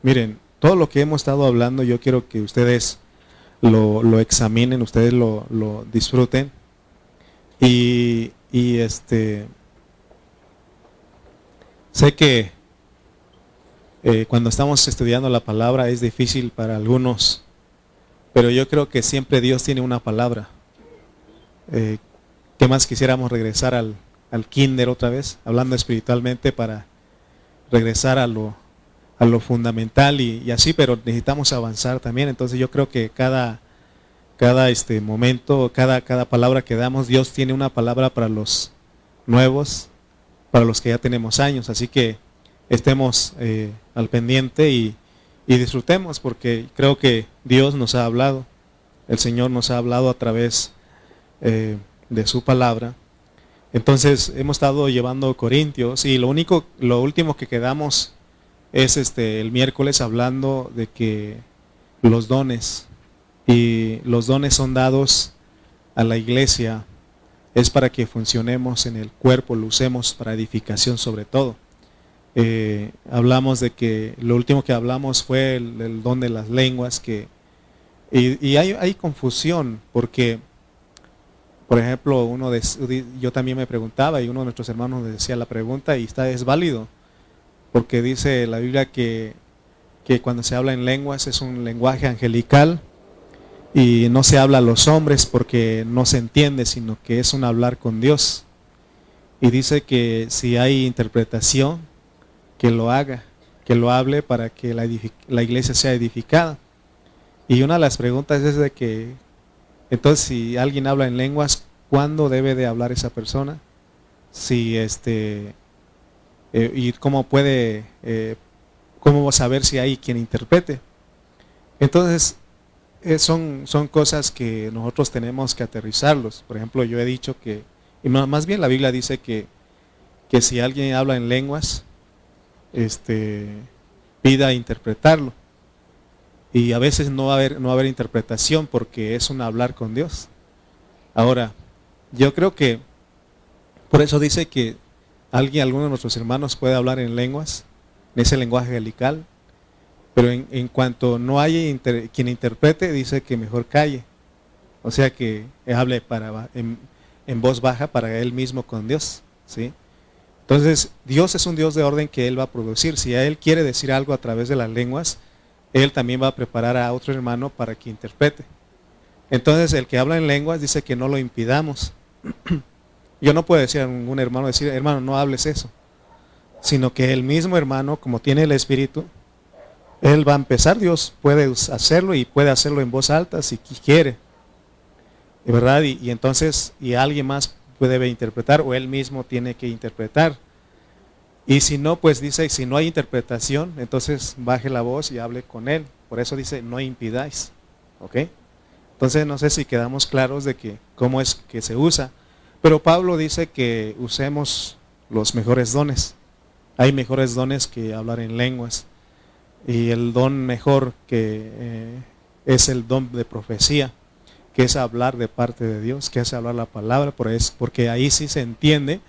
Miren, todo lo que hemos estado hablando, yo quiero que ustedes lo examinen, ustedes lo disfruten. Y sé que cuando estamos estudiando la palabra es difícil para algunos, pero yo creo que siempre Dios tiene una palabra. ¿Qué más quisiéramos regresar al kinder otra vez, hablando espiritualmente, para regresar a lo fundamental y así, pero necesitamos avanzar también. Entonces yo creo que cada momento, cada palabra que damos, Dios tiene una palabra para los nuevos, para los que ya tenemos años. Así que estemos al pendiente y disfrutemos, porque creo que Dios nos ha hablado, el Señor nos ha hablado a través de su palabra. Entonces hemos estado llevando Corintios y lo último que quedamos es el miércoles hablando de que los dones, y los dones son dados a la iglesia, es para que funcionemos en el cuerpo, lo usemos para edificación sobre todo. Hablamos de que, lo último que hablamos fue el don de las lenguas, y hay confusión, porque, por ejemplo, yo también me preguntaba, y uno de nuestros hermanos me decía la pregunta, y es válido, porque dice la Biblia que cuando se habla en lenguas es un lenguaje angelical, y no se habla a los hombres porque no se entiende, sino que es un hablar con Dios. Y dice que si hay interpretación, que lo haga, que lo hable para que la iglesia sea edificada. Y una de las preguntas es de que, entonces, si alguien habla en lenguas, ¿cuándo debe de hablar esa persona? Si y cómo cómo saber si hay quien interprete. Entonces, son cosas que nosotros tenemos que aterrizarlos. Por ejemplo, yo he dicho que, y más bien la Biblia dice que si alguien habla en lenguas, pida interpretarlo. Y a veces no va a haber interpretación porque es un hablar con Dios. Ahora, yo creo que por eso dice que alguno de nuestros hermanos puede hablar en lenguas, en ese lenguaje angelical, pero en cuanto no haya quien interprete, dice que mejor calle. O sea, que hable en voz baja para él mismo con Dios, ¿sí? Entonces, Dios es un Dios de orden que Él va a producir. Si Él quiere decir algo a través de las lenguas, Él también va a preparar a otro hermano para que interprete. Entonces, el que habla en lenguas dice que no lo impidamos. Yo no puedo decir a ningún hermano, hermano, no hables eso. Sino que el mismo hermano, como tiene el Espíritu, él va a empezar. Dios puede hacerlo y puede hacerlo en voz alta si quiere, ¿verdad? Y entonces, y alguien más puede interpretar, o él mismo tiene que interpretar. Y si no, pues dice, si no hay interpretación, entonces baje la voz y hable con él. Por eso dice, no impidáis, ¿ok? Entonces no sé si quedamos claros de que cómo es que se usa. Pero Pablo dice que usemos los mejores dones. Hay mejores dones que hablar en lenguas. Y el don mejor que es el don de profecía, que es hablar de parte de Dios, que es hablar la palabra, porque ahí sí se entiende,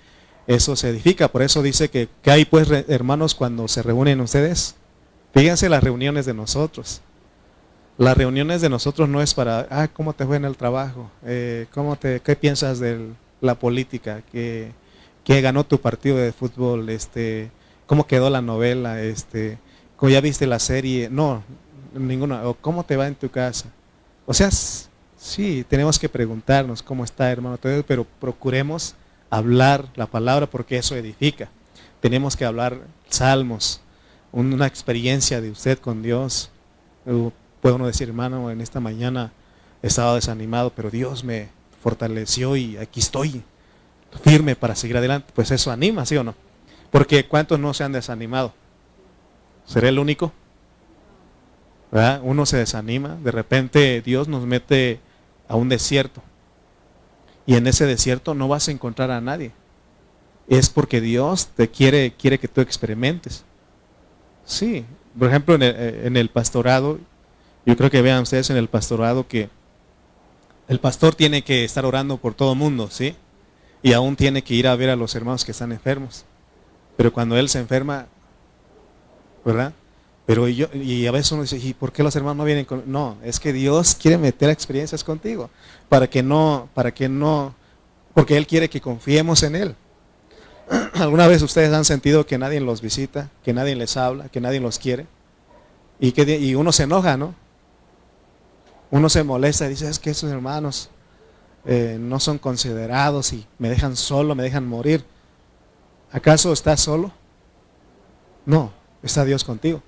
eso se edifica. Por eso dice que hay pues, hermanos, cuando se reúnen ustedes, fíjense las reuniones de nosotros. Las reuniones de nosotros no es para, ¿cómo te fue en el trabajo? ¿Qué piensas de la política? ¿Qué ganó tu partido de fútbol? ¿Cómo quedó la novela? ¿Cómo ya viste la serie? No, ninguna. ¿O cómo te va en tu casa? O sea, sí, tenemos que preguntarnos cómo está, hermano, pero procuremos hablar la palabra porque eso edifica. Tenemos que hablar salmos, una experiencia de usted con Dios. Puede uno decir, hermano, en esta mañana he estado desanimado, pero Dios me fortaleció y aquí estoy, firme para seguir adelante. Pues eso anima, ¿sí o no? Porque ¿cuántos no se han desanimado? ¿Seré el único? ¿Verdad? Uno se desanima, de repente Dios nos mete a un desierto. Y en ese desierto no vas a encontrar a nadie. Es porque Dios te quiere que tú experimentes. Sí, por ejemplo en el pastorado, yo creo que vean ustedes en el pastorado que el pastor tiene que estar orando por todo el mundo, ¿sí? Y aún tiene que ir a ver a los hermanos que están enfermos. Pero cuando él se enferma, ¿verdad? Y a veces uno dice, ¿y por qué los hermanos no vienen con? No, es que Dios quiere meter experiencias contigo, porque Él quiere que confiemos en Él. ¿Alguna vez ustedes han sentido que nadie los visita, que nadie les habla, que nadie los quiere? Y uno se enoja, ¿no? Uno se molesta y dice, es que esos hermanos no son considerados y me dejan solo, me dejan morir. ¿Acaso estás solo? No, está Dios contigo.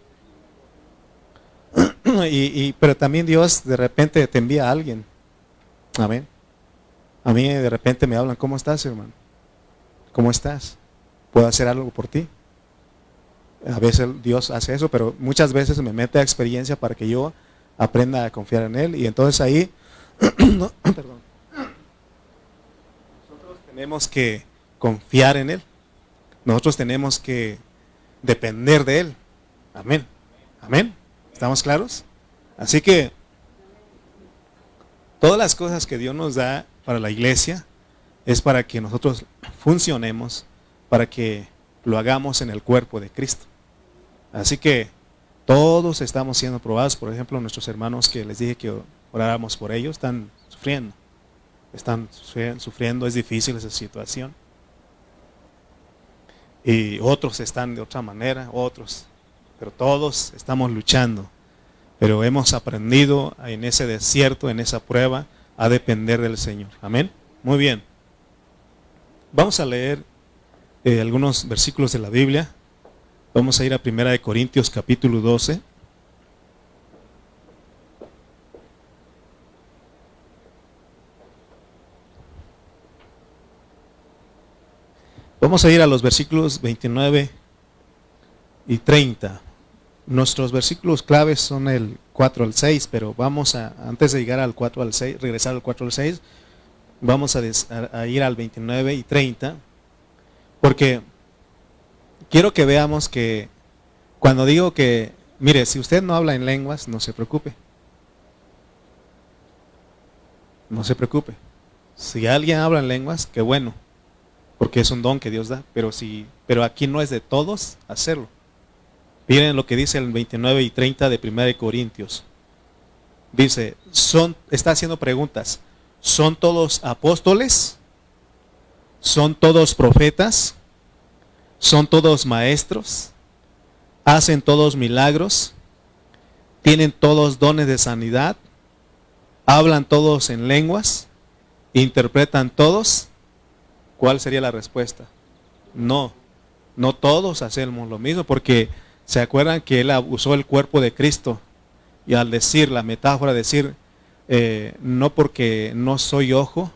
Pero también Dios de repente te envía a alguien. Amén. A mí de repente me hablan, ¿cómo estás, hermano? ¿Cómo estás? ¿Puedo hacer algo por ti? A veces Dios hace eso, pero muchas veces me mete a experiencia para que yo aprenda a confiar en Él. Y entonces ahí, no, perdón, nosotros tenemos que confiar en Él. Nosotros tenemos que depender de Él. Amén. Amén. ¿Estamos claros? Así que todas las cosas que Dios nos da para la iglesia es para que nosotros funcionemos, para que lo hagamos en el cuerpo de Cristo. Así que todos estamos siendo probados. Por ejemplo, nuestros hermanos que les dije que oráramos por ellos, están sufriendo, es difícil esa situación. Y otros están de otra manera, pero todos estamos luchando. Pero hemos aprendido en ese desierto, en esa prueba, a depender del Señor. Amén. Muy bien. Vamos a leer algunos versículos de la Biblia. Vamos a ir a 1 Corintios capítulo 12. Vamos a ir a los versículos 29 y 30. Nuestros versículos claves son el 4 al 6, pero antes de llegar al 4 al 6, regresar al 4 al 6, vamos a ir al 29 y 30, porque quiero que veamos que cuando digo que, mire, si usted no habla en lenguas, no se preocupe. No se preocupe. Si alguien habla en lenguas, qué bueno, porque es un don que Dios da, pero aquí no es de todos hacerlo. Miren lo que dice el 29 y 30 de 1 Corintios. Dice, está haciendo preguntas. ¿Son todos apóstoles? ¿Son todos profetas? ¿Son todos maestros? ¿Hacen todos milagros? ¿Tienen todos dones de sanidad? ¿Hablan todos en lenguas? ¿Interpretan todos? ¿Cuál sería la respuesta? No todos hacemos lo mismo, porque ¿se acuerdan que él usó el cuerpo de Cristo? Y al decir, la metáfora, no porque no soy ojo,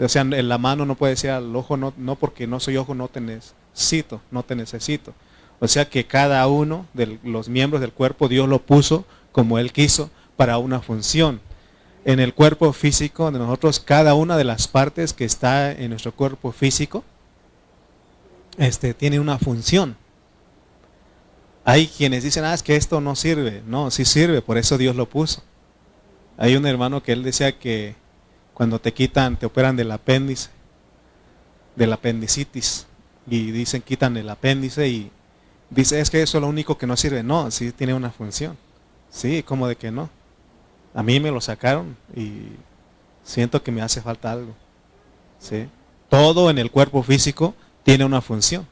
o sea, en la mano no puede decir al ojo, no porque no soy ojo no te necesito. O sea que cada uno de los miembros del cuerpo Dios lo puso como Él quiso para una función. En el cuerpo físico de nosotros, cada una de las partes que está en nuestro cuerpo físico tiene una función. Hay quienes dicen, es que esto no sirve. No, sí sirve, por eso Dios lo puso. Hay un hermano que él decía que cuando te operan del apéndice, de la apendicitis, y dicen quitan el apéndice y dice, es que eso es lo único que no sirve. No, sí tiene una función. Sí, ¿cómo de que no? A mí me lo sacaron y siento que me hace falta algo. ¿Sí? Todo en el cuerpo físico tiene una función.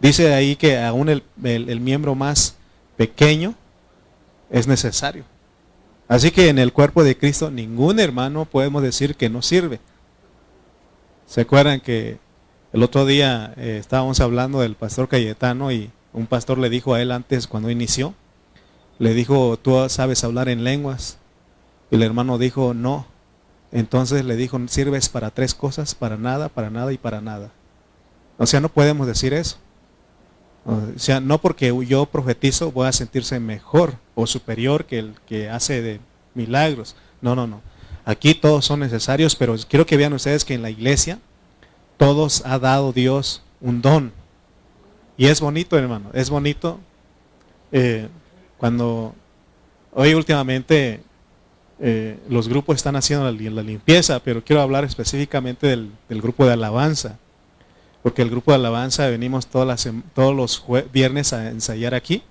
Dice ahí que aún el miembro más pequeño es necesario. Así que en el cuerpo de Cristo ningún hermano podemos decir que no sirve. ¿Se acuerdan que el otro día estábamos hablando del pastor Cayetano y un pastor le dijo a él antes cuando inició? Le dijo, ¿tú sabes hablar en lenguas? Y el hermano dijo, no. Entonces le dijo, sirves para 3 cosas, para nada y para nada. O sea, no podemos decir eso. O sea, no porque yo profetizo voy a sentirse mejor o superior que el que hace de milagros. No. Aquí todos son necesarios, pero quiero que vean ustedes que en la iglesia todos ha dado Dios un don. Y es bonito, hermano, es bonito cuando hoy últimamente los grupos están haciendo la limpieza, pero quiero hablar específicamente del grupo de alabanza. Porque el grupo de alabanza venimos todos los viernes a ensayar aquí.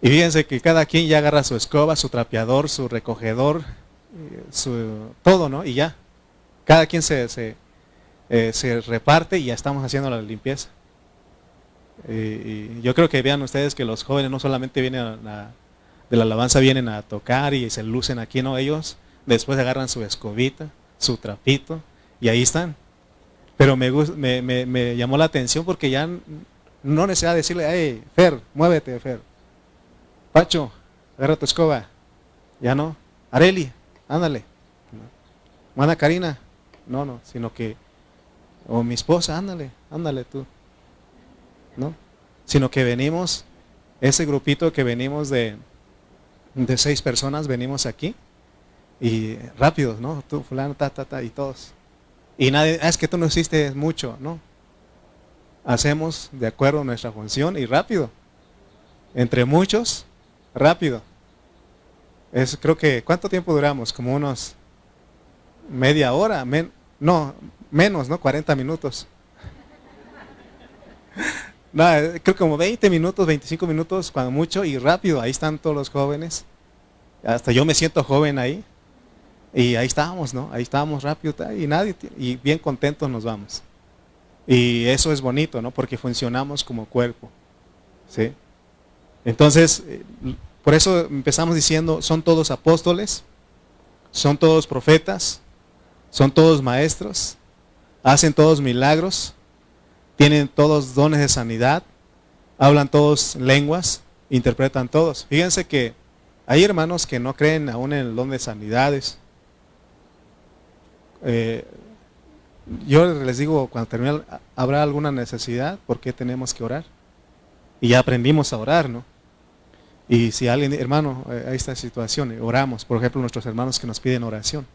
Y fíjense que cada quien ya agarra su escoba, su trapeador, su recogedor, todo, ¿no? Y ya, cada quien se reparte y ya estamos haciendo la limpieza. Y yo creo que vean ustedes que los jóvenes no solamente vienen de la alabanza, vienen a tocar y se lucen aquí, ¿no? Ellos después agarran su escobita, su trapito y ahí están. Pero me llamó la atención porque ya no necesidad de decirle, hey, Fer, muévete, Fer. Pacho, agarra tu escoba. Ya no. Areli, ándale. Mana Karina. No, sino que, o mi esposa, ándale tú. ¿No? Sino que venimos, ese grupito que venimos de 6 personas, venimos aquí y rápidos, ¿no? Tú, fulano, y todos. Y nadie, es que tú no hiciste mucho, ¿no? Hacemos de acuerdo a nuestra función y rápido. Entre muchos, rápido. Creo que, ¿cuánto tiempo duramos? Como unos media hora, no, menos, ¿no? 40 minutos. No, creo como 20 minutos, 25 minutos, cuando mucho, y rápido, ahí están todos los jóvenes. Hasta yo me siento joven ahí. Y ahí estábamos, ¿no? Ahí estábamos rápido, y bien contentos nos vamos. Y eso es bonito, ¿no? Porque funcionamos como cuerpo. ¿Sí? Entonces, por eso empezamos diciendo, son todos apóstoles, son todos profetas, son todos maestros, hacen todos milagros, tienen todos dones de sanidad, hablan todos lenguas, interpretan todos. Fíjense que hay hermanos que no creen aún en el don de sanidades. Yo les digo, cuando termine, ¿habrá alguna necesidad? ¿Por qué tenemos que orar? Y ya aprendimos a orar, ¿no? Y si alguien, hermano, hay esta situación, oramos, por ejemplo, nuestros hermanos que nos piden oración.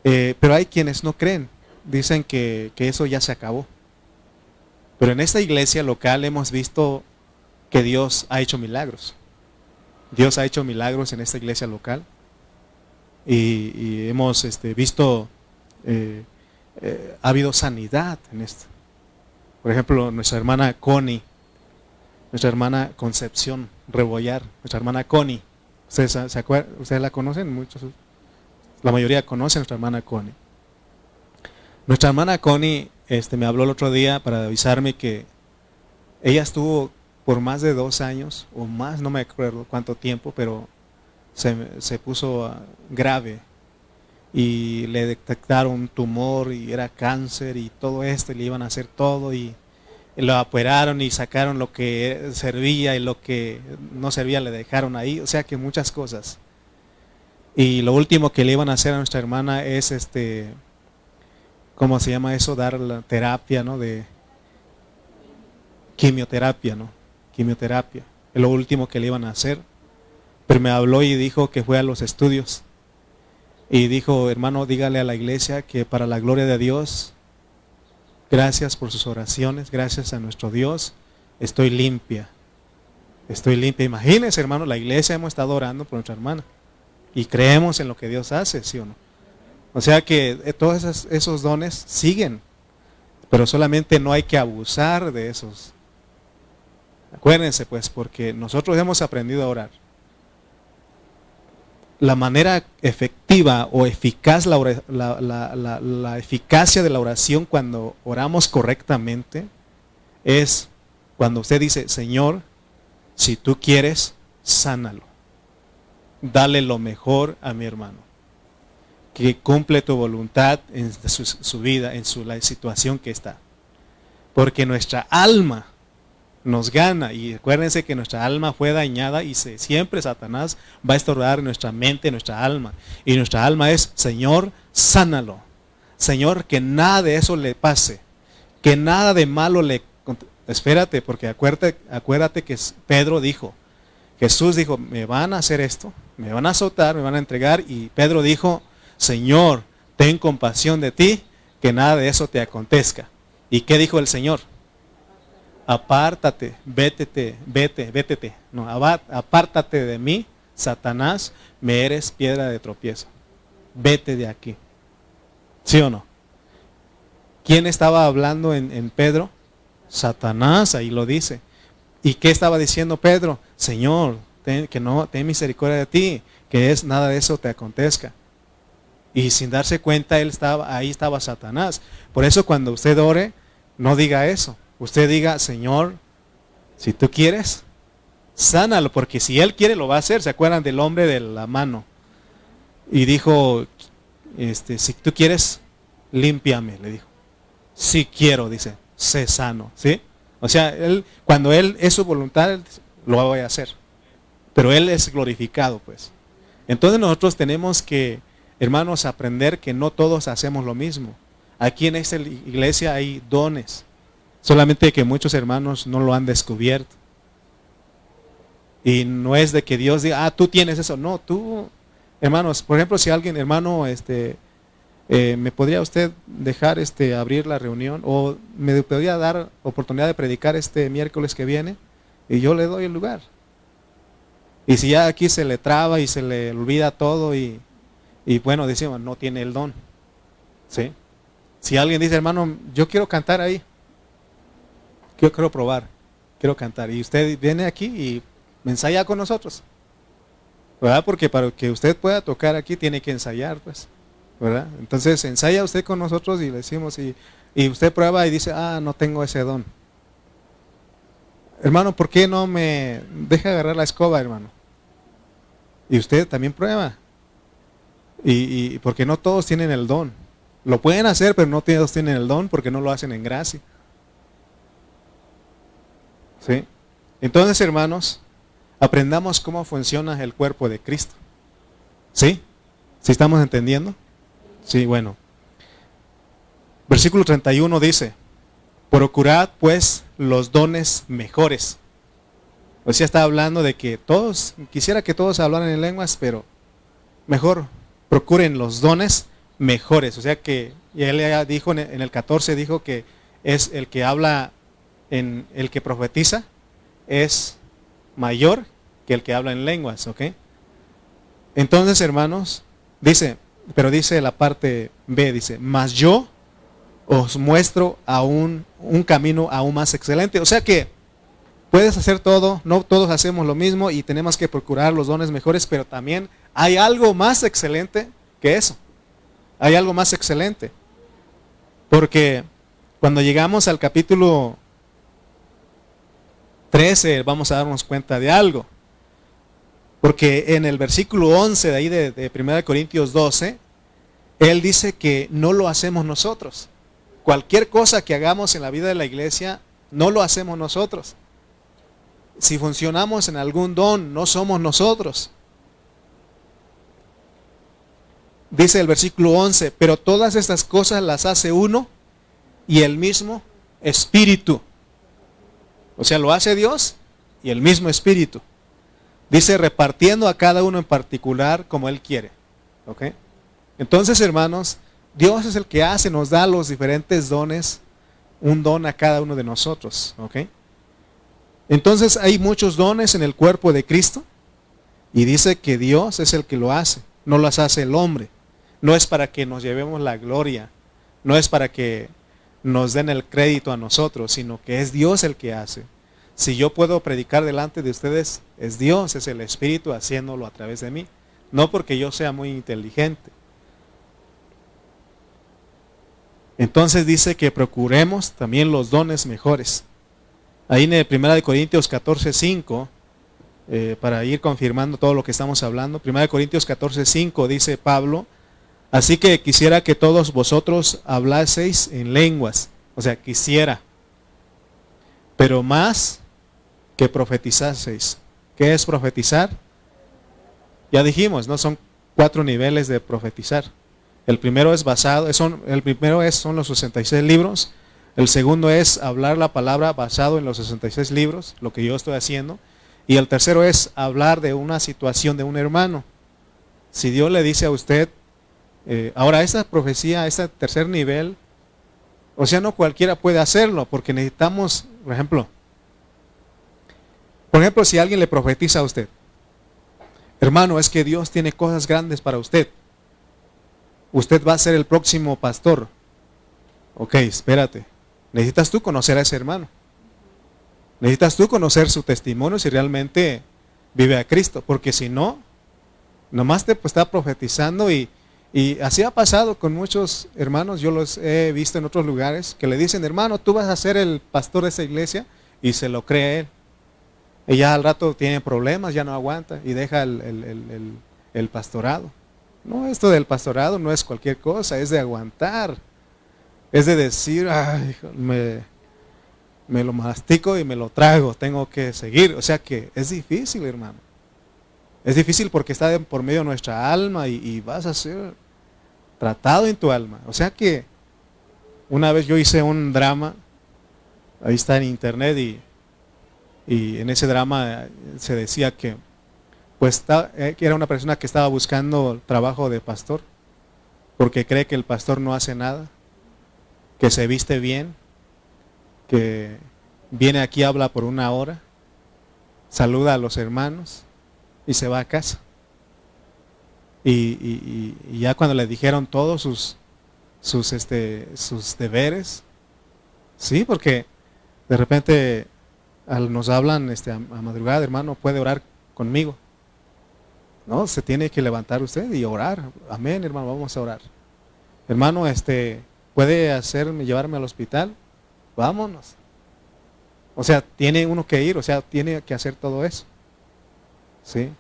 Pero hay quienes no creen, dicen que eso ya se acabó. Pero en esta iglesia local hemos visto que Dios ha hecho milagros. Dios ha hecho milagros en esta iglesia local. Y hemos visto, ha habido sanidad en esto. Por ejemplo, nuestra hermana Connie, nuestra hermana Concepción Rebollar, nuestra hermana Connie. ¿Ustedes la conocen? Muchos, la mayoría conocen a nuestra hermana Connie. Nuestra hermana Connie me habló el otro día para avisarme que ella estuvo por más de 2 años o más, no me acuerdo cuánto tiempo, pero se puso grave y le detectaron un tumor y era cáncer y todo esto, y le iban a hacer todo y lo operaron y sacaron lo que servía y lo que no servía le dejaron ahí, o sea que muchas cosas. Y lo último que le iban a hacer a nuestra hermana es ¿cómo se llama eso? Dar la terapia, ¿no? De quimioterapia, ¿no? Quimioterapia. Es lo último que le iban a hacer. Pero me habló y dijo que fue a los estudios. Y dijo, hermano, dígale a la iglesia que para la gloria de Dios, gracias por sus oraciones, gracias a nuestro Dios, estoy limpia. Estoy limpia. Imagínense, hermano, la iglesia hemos estado orando por nuestra hermana. Y creemos en lo que Dios hace, ¿sí o no? O sea que todos esos dones siguen, pero solamente no hay que abusar de esos. Acuérdense pues, porque nosotros hemos aprendido a orar. La manera efectiva o eficaz, la eficacia de la oración cuando oramos correctamente es cuando usted dice, Señor, si tú quieres, sánalo. Dale lo mejor a mi hermano. Que cumple tu voluntad en su vida, en la situación que está. Porque nuestra alma nos gana, y acuérdense que nuestra alma fue dañada y siempre Satanás va a estorbar nuestra mente, nuestra alma. Y nuestra alma es, Señor, sánalo. Señor, que nada de eso le pase, que nada de malo le... Espérate, porque acuérdate que Pedro dijo, Jesús dijo, me van a hacer esto, me van a azotar, me van a entregar, y Pedro dijo, Señor, ten compasión de ti, que nada de eso te acontezca. ¿Y qué dijo el Señor? Apártate, vete. No, apártate de mí, Satanás, me eres piedra de tropiezo. Vete de aquí. ¿Sí o no? ¿Quién estaba hablando en Pedro? Satanás, ahí lo dice. ¿Y qué estaba diciendo Pedro? Señor, ten misericordia de ti, que nada de eso te acontezca. Y sin darse cuenta, ahí estaba Satanás. Por eso cuando usted ore, no diga eso. Usted diga, Señor, si tú quieres, sánalo, porque si Él quiere lo va a hacer. ¿Se acuerdan del hombre de la mano? Y dijo, si tú quieres, límpiame, le dijo. Si quiero, dice, sé sano, ¿sí? O sea, cuando Él es su voluntad, Él lo va a hacer. Pero Él es glorificado, pues. Entonces nosotros tenemos que, hermanos, aprender que no todos hacemos lo mismo. Aquí en esta iglesia hay dones, solamente que muchos hermanos no lo han descubierto. Y no es de que Dios diga, tú tienes eso. No, tú, hermanos, por ejemplo, si alguien, hermano, ¿me podría usted dejar abrir la reunión? ¿O me podría dar oportunidad de predicar este miércoles que viene? Y yo le doy el lugar. Y si ya aquí se le traba y se le olvida todo y bueno, decimos, no tiene el don. ¿Sí? Si alguien dice, hermano, yo quiero cantar ahí. Yo quiero probar, quiero cantar. Y usted viene aquí y ensaya con nosotros. ¿Verdad? Porque para que usted pueda tocar aquí tiene que ensayar, pues. ¿Verdad? Entonces ensaya usted con nosotros y le decimos, y usted prueba y dice, no tengo ese don. Hermano, ¿por qué no me deja agarrar la escoba, hermano? Y usted también prueba. Y porque no todos tienen el don. Lo pueden hacer, pero no todos tienen el don porque no lo hacen en gracia. ¿Sí? Entonces, hermanos, aprendamos cómo funciona el cuerpo de Cristo. ¿Sí? ¿Sí estamos entendiendo? Sí, bueno. Versículo 31 dice, procurad pues los dones mejores. O sea, está hablando de que quisiera que todos hablaran en lenguas, pero mejor procuren los dones mejores. O sea que, y él ya dijo en el 14, dijo que es el que habla, el que profetiza, es mayor que el que habla en lenguas, ¿ok? Entonces, hermanos, dice la parte B, dice, mas yo os muestro un camino aún más excelente. O sea que puedes hacer todo, no todos hacemos lo mismo y tenemos que procurar los dones mejores, pero también hay algo más excelente que eso. Hay algo más excelente. Porque cuando llegamos al capítulo 13 vamos a darnos cuenta de algo. Porque en el versículo 11 de ahí de 1 Corintios 12, él dice que no lo hacemos nosotros. Cualquier cosa que hagamos en la vida de la iglesia, no lo hacemos nosotros. Si funcionamos en algún don, no somos nosotros. Dice el versículo 11, pero todas estas cosas las hace uno y el mismo Espíritu. O sea, lo hace Dios y el mismo Espíritu. Dice, repartiendo a cada uno en particular como Él quiere. ¿Ok? Entonces, hermanos, Dios es el que nos da los diferentes dones, un don a cada uno de nosotros. ¿Ok? Entonces, hay muchos dones en el cuerpo de Cristo y dice que Dios es el que lo hace, no las hace el hombre. No es para que nos llevemos la gloria, no es para que nos den el crédito a nosotros, sino que es Dios el que hace. Si yo puedo predicar delante de ustedes, es Dios, es el Espíritu haciéndolo a través de mí. No porque yo sea muy inteligente. Entonces dice que procuremos también los dones mejores. Ahí en 1 Corintios 14:5, para ir confirmando todo lo que estamos hablando, 1 Corintios 14:5 dice Pablo, así que quisiera que todos vosotros hablaseis en lenguas. O sea, quisiera. Pero más que profetizaseis. ¿Qué es profetizar? Ya dijimos, ¿no? Son 4 niveles de profetizar. El primero es son los 66 libros. El segundo es hablar la palabra basado en los 66 libros, lo que yo estoy haciendo. Y el tercero es hablar de una situación de un hermano. Si Dios le dice a usted, ahora esta profecía, este tercer nivel, o sea, no cualquiera puede hacerlo, porque necesitamos, por ejemplo, si alguien le profetiza a usted, hermano, es que Dios tiene cosas grandes para usted. Usted va a ser el próximo pastor. Ok, espérate. Necesitas tú conocer a ese hermano. Necesitas tú conocer su testimonio si realmente vive a Cristo, porque si no, nomás te está profetizando y así ha pasado con muchos hermanos. Yo los he visto en otros lugares que le dicen, hermano, tú vas a ser el pastor de esa iglesia, y se lo cree él. Y ya al rato tiene problemas, ya no aguanta y deja el pastorado. No, esto del pastorado no es cualquier cosa, es de aguantar. Es de decir, ay, me lo mastico y me lo trago, tengo que seguir. O sea que es difícil, hermano. Es difícil porque está por medio de nuestra alma y vas a ser tratado en tu alma. O sea que una vez yo hice un drama, ahí está en internet, y en ese drama se decía que pues que era una persona que estaba buscando trabajo de pastor, porque cree que el pastor no hace nada, que se viste bien, que viene aquí, habla por una hora, saluda a los hermanos y se va a casa. Y ya cuando le dijeron todos sus deberes, sí, porque de repente nos hablan a madrugada, hermano, puede orar conmigo. No, se tiene que levantar usted y orar. Amén, hermano, vamos a orar. Hermano, puede llevarme al hospital, vámonos. O sea, tiene uno que ir, o sea, tiene que hacer todo eso. ¿Sí?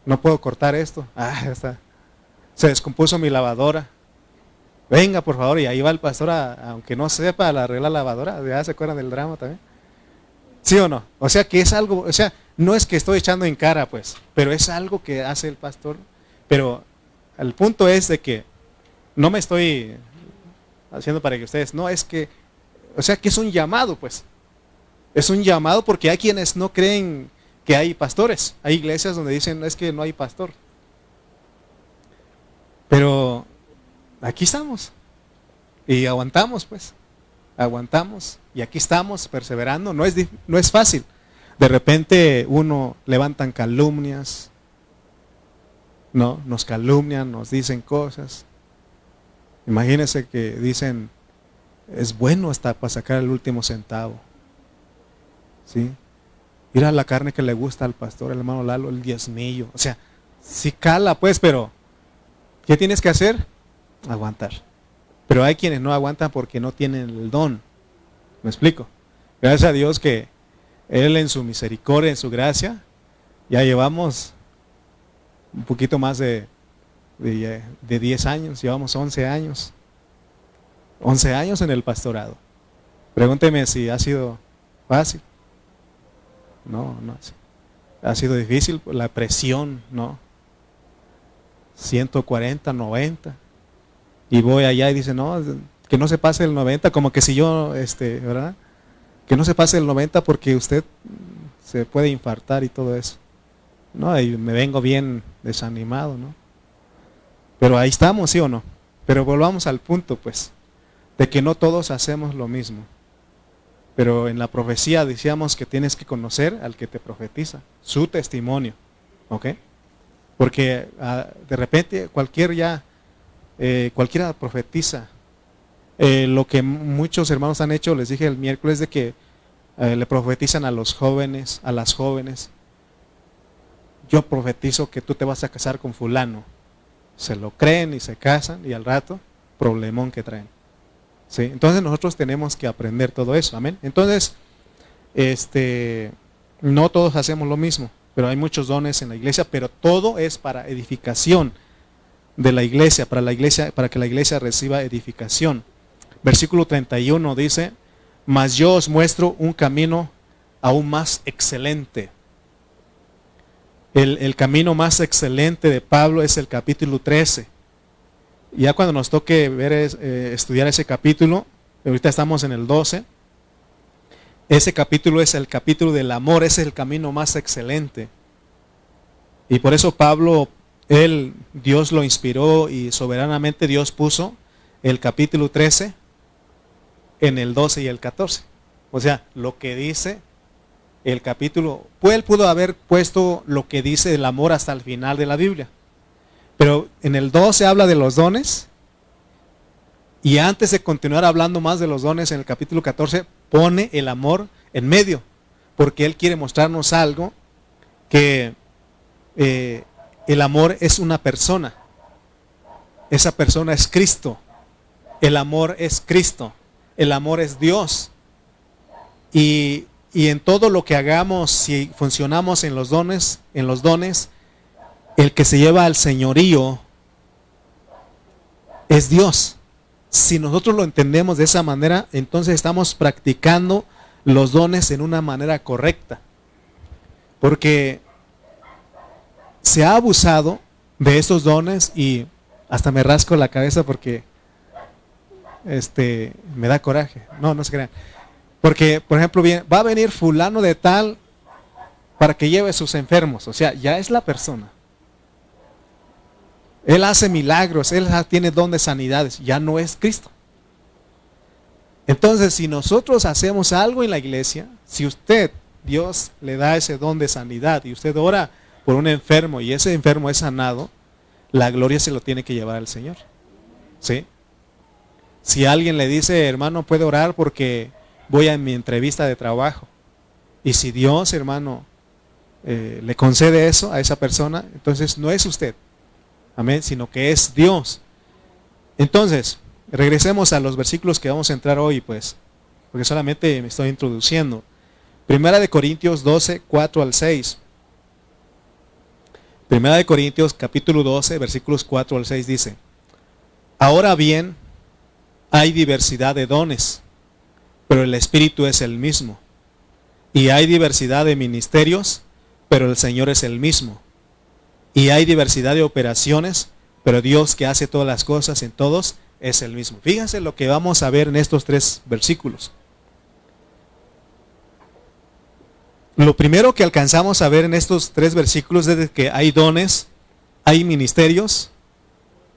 No puedo cortar esto. Ya está. Se descompuso mi lavadora. Venga, por favor, y ahí va el pastor, aunque no sepa arreglar la lavadora. ¿Ya se acuerdan del drama también? ¿Sí o no? O sea, que es algo, o sea, no es que estoy echando en cara, pues, pero es algo que hace el pastor. Pero el punto es de que no me estoy haciendo para que ustedes, no, es que, o sea, que es un llamado, pues. Es un llamado porque hay quienes no creen que hay pastores. Hay iglesias donde dicen, es que no hay pastor. Pero aquí estamos. Y aguantamos, pues. Aguantamos. Y aquí estamos perseverando. No es fácil. De repente uno levantan calumnias. No, nos calumnian, nos dicen cosas. Imagínense que dicen, es bueno hasta para sacar el último centavo. ¿Sí? Ir a la carne que le gusta al pastor, el hermano Lalo, el diezmillo. O sea, sí cala pues, pero ¿qué tienes que hacer? Aguantar. Pero hay quienes no aguantan porque no tienen el don. ¿Me explico? Gracias a Dios que Él en su misericordia, en su gracia, ya llevamos un poquito más de 10 años, llevamos 11 años. 11 años en el pastorado. Pregúnteme si ha sido fácil. No, ha sido difícil, la presión, ¿no? 140, 90. Y voy allá y dice, no, que no se pase el 90, como que si yo, ¿verdad? Que no se pase el 90 porque usted se puede infartar y todo eso. No, y me vengo bien desanimado, ¿no? Pero ahí estamos, ¿sí o no? Pero volvamos al punto, pues, de que no todos hacemos lo mismo. Pero en la profecía decíamos que tienes que conocer al que te profetiza, su testimonio, ¿ok? Porque de repente cualquiera profetiza. Lo que muchos hermanos han hecho, les dije el miércoles, de que le profetizan a los jóvenes, a las jóvenes. Yo profetizo que tú te vas a casar con fulano. Se lo creen y se casan y al rato, problemón que traen. ¿Sí? Entonces nosotros tenemos que aprender todo eso, amén. Entonces, no todos hacemos lo mismo, pero hay muchos dones en la iglesia, pero todo es para edificación de la iglesia, para que la iglesia reciba edificación. Versículo 31 dice, mas yo os muestro un camino aún más excelente. El camino más excelente de Pablo es el capítulo 13. Ya cuando nos toque estudiar ese capítulo, ahorita estamos en el 12, ese capítulo es el capítulo del amor, ese es el camino más excelente. Y por eso Pablo, Dios lo inspiró y soberanamente Dios puso el capítulo 13 en el 12 y el 14. O sea, lo que dice el capítulo, pues él pudo haber puesto lo que dice el amor hasta el final de la Biblia. Pero en el 12 habla de los dones Y antes de continuar hablando más de los dones en el capítulo 14, pone el amor en medio, porque Él quiere mostrarnos algo, que el amor es una persona. Esa persona es Cristo. El amor es Cristo. El amor es Dios. Y en todo lo que hagamos, si funcionamos en los dones, el que se lleva al señorío es Dios. Si nosotros lo entendemos de esa manera, entonces estamos practicando los dones en una manera correcta. Porque se ha abusado de estos dones y hasta me rasco la cabeza porque me da coraje. No se crean. Porque, por ejemplo, va a venir fulano de tal para que lleve sus enfermos. O sea, ya es la persona. Él hace milagros, Él tiene don de sanidades, ya no es Cristo. Entonces, si nosotros hacemos algo en la iglesia, si Dios le da ese don de sanidad y usted ora por un enfermo y ese enfermo es sanado, la gloria se lo tiene que llevar al Señor. ¿Sí? Si alguien le dice, hermano, puede orar porque voy a mi entrevista de trabajo. Y si Dios, hermano, le concede eso a esa persona, entonces no es usted. Amén, sino que es Dios. Entonces, regresemos a los versículos que vamos a entrar hoy, pues, porque solamente me estoy introduciendo. Primera de Corintios 12, 4 al 6. Primera de Corintios capítulo 12, versículos 4 al 6 dice: Ahora bien, hay diversidad de dones, pero el Espíritu es el mismo. Y hay diversidad de ministerios, pero el Señor es el mismo. Y hay diversidad de operaciones, pero Dios que hace todas las cosas en todos es el mismo. Fíjense lo que vamos a ver en estos 3 versículos. Lo primero que alcanzamos a ver en estos 3 versículos es que hay dones, hay ministerios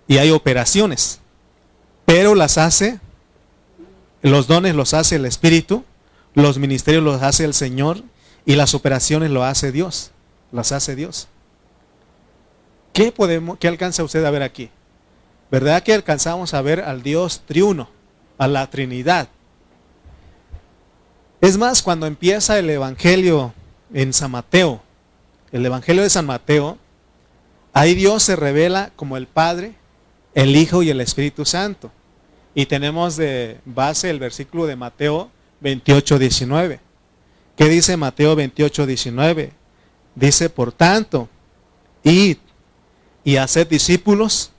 y hay operaciones. Pero los dones los hace el Espíritu, los ministerios los hace el Señor y las operaciones lo hace Dios. Las hace Dios. ¿Qué alcanza usted a ver aquí? ¿Verdad que alcanzamos a ver al Dios triuno, a la Trinidad? Es más, cuando empieza el Evangelio en San Mateo, el Evangelio de San Mateo, ahí Dios se revela como el Padre, el Hijo y el Espíritu Santo. Y tenemos de base el versículo de Mateo 28, 19. ¿Qué dice Mateo 28, 19? Dice, por tanto, id y haced discípulos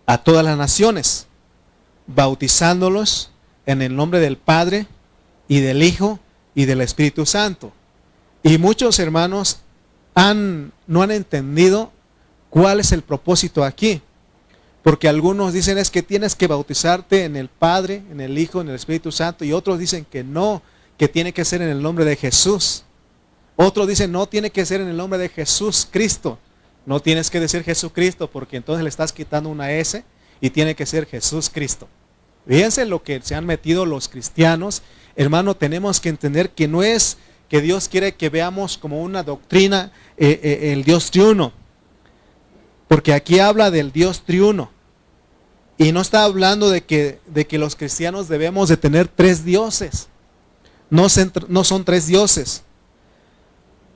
a todas las naciones, bautizándolos en el nombre del Padre y del Hijo y del Espíritu Santo. Y muchos hermanos no han entendido cuál es el propósito aquí. Porque algunos dicen es que tienes que bautizarte en el Padre, en el Hijo, en el Espíritu Santo. Y otros dicen que no, que tiene que ser en el nombre de Jesús. Otros dicen no, tiene que ser en el nombre de Jesús Cristo. No tienes que decir Jesucristo porque entonces le estás quitando una S y tiene que ser Jesús Cristo. Fíjense lo que se han metido los cristianos. Hermano, tenemos que entender que no es que Dios quiere que veamos como una doctrina el Dios triuno. Porque aquí habla del Dios triuno. Y no está hablando de que los cristianos debemos de tener 3 dioses. No son 3 dioses.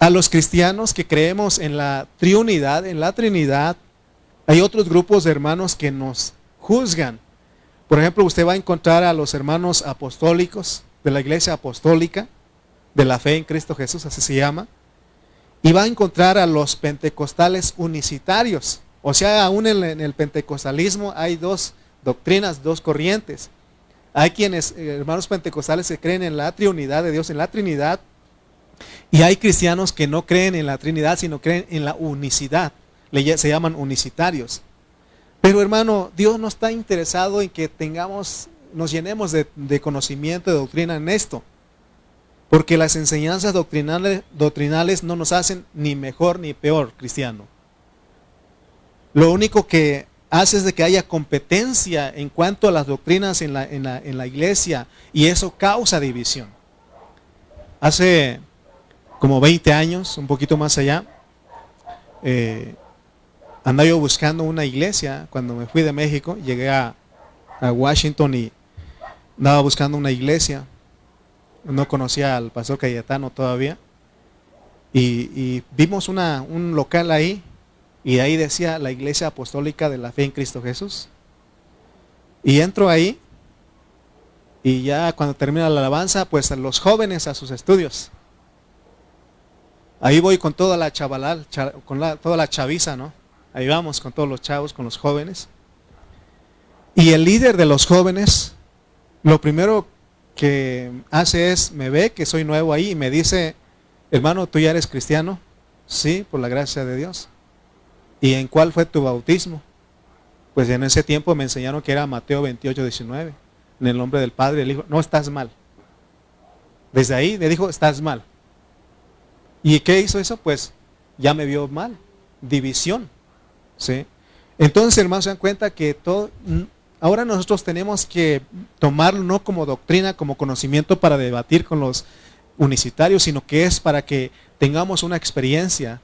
A los cristianos que creemos en la triunidad, en la Trinidad, hay otros grupos de hermanos que nos juzgan. Por ejemplo, usted va a encontrar a los hermanos apostólicos de la iglesia apostólica, de la fe en Cristo Jesús, así se llama. Y va a encontrar a los pentecostales unicitarios. O sea, aún en el pentecostalismo hay 2 doctrinas, 2 corrientes. Hay quienes, hermanos pentecostales, que creen en la triunidad de Dios, en la Trinidad. Y hay cristianos que no creen en la Trinidad, sino creen en la unicidad. Se llaman unicitarios. Pero hermano, Dios no está interesado en que nos llenemos de conocimiento, de doctrina en esto. Porque las enseñanzas doctrinales no nos hacen ni mejor ni peor cristiano. Lo único que hace es de que haya competencia en cuanto a las doctrinas en la iglesia, y eso causa división. Hace como 20 años, un poquito más allá, andaba yo buscando una iglesia. Cuando me fui de México, llegué a a Washington y andaba buscando una iglesia. No conocía al pastor Cayetano todavía. Y vimos un local ahí, y ahí decía la Iglesia Apostólica de la Fe en Cristo Jesús. Y entro ahí, y ya cuando termina la alabanza, pues a los jóvenes a sus estudios. Ahí voy con toda la chavalal, toda la chaviza, ¿no? Ahí vamos con todos los chavos, con los jóvenes. Y el líder de los jóvenes, lo primero que hace es, me ve que soy nuevo ahí y me dice: hermano, ¿tú ya eres cristiano? Sí, por la gracia de Dios. ¿Y en cuál fue tu bautismo? Pues en ese tiempo me enseñaron que era Mateo 28:19. En el nombre del Padre y del Hijo. No, estás mal. Desde ahí le dijo: estás mal. ¿Y qué hizo eso? Pues ya me vio mal. División. ¿Sí? Entonces, hermanos, se dan cuenta que ahora nosotros tenemos que tomarlo no como doctrina, como conocimiento para debatir con los unicitarios, sino que es para que tengamos una experiencia,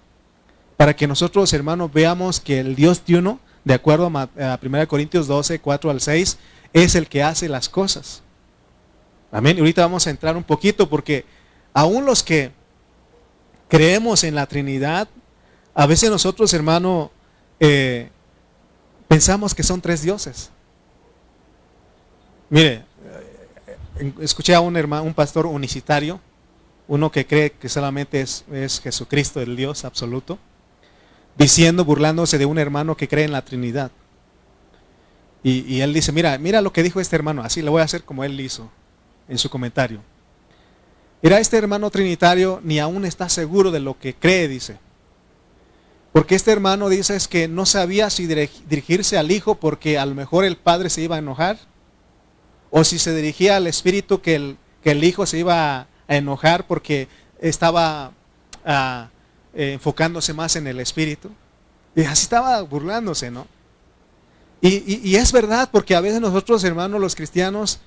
para que nosotros, hermanos, veamos que el Dios triuno, de acuerdo a 1 Corintios 12, 4 al 6, es el que hace las cosas. Amén. Y ahorita vamos a entrar un poquito, porque aún los que creemos en la Trinidad, a veces nosotros, hermano, pensamos que son tres dioses. Mire, escuché a un pastor unicitario, uno que cree que solamente es Jesucristo el Dios absoluto, diciendo, burlándose de un hermano que cree en la Trinidad. Y él dice: mira lo que dijo este hermano, así le voy a hacer como él hizo en su comentario. Mira, este hermano trinitario ni aún está seguro de lo que cree, dice. Porque este hermano dice es que no sabía si dirigirse al Hijo porque a lo mejor el Padre se iba a enojar, o si se dirigía al Espíritu que el Hijo se iba a enojar porque estaba enfocándose más en el Espíritu. Y así estaba burlándose, ¿no? Y es verdad, porque a veces nosotros, hermanos, los cristianos,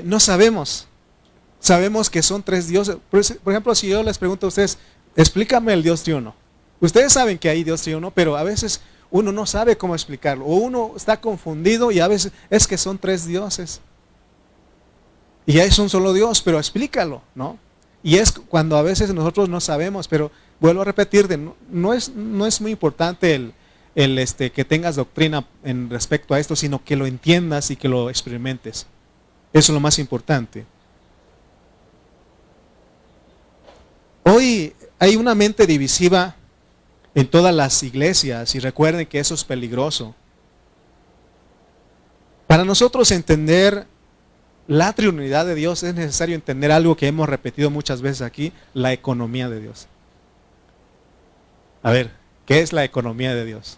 no sabemos que son tres dioses. Por ejemplo, si yo les pregunto a ustedes: explícame el Dios triuno. Ustedes saben que hay Dios triuno, pero a veces uno no sabe cómo explicarlo, o uno está confundido y a veces es que son tres dioses. Y es un solo Dios, pero explícalo, ¿no? Y es cuando a veces nosotros no sabemos, pero vuelvo a repetir, no es muy importante que tengas doctrina en respecto a esto, sino que lo entiendas y que lo experimentes. Eso es lo más importante. Hoy hay una mente divisiva en todas las iglesias, y recuerden que eso es peligroso. Para nosotros entender la triunidad de Dios es necesario entender algo que hemos repetido muchas veces aquí: la economía de Dios. A ver, ¿qué es la economía de Dios?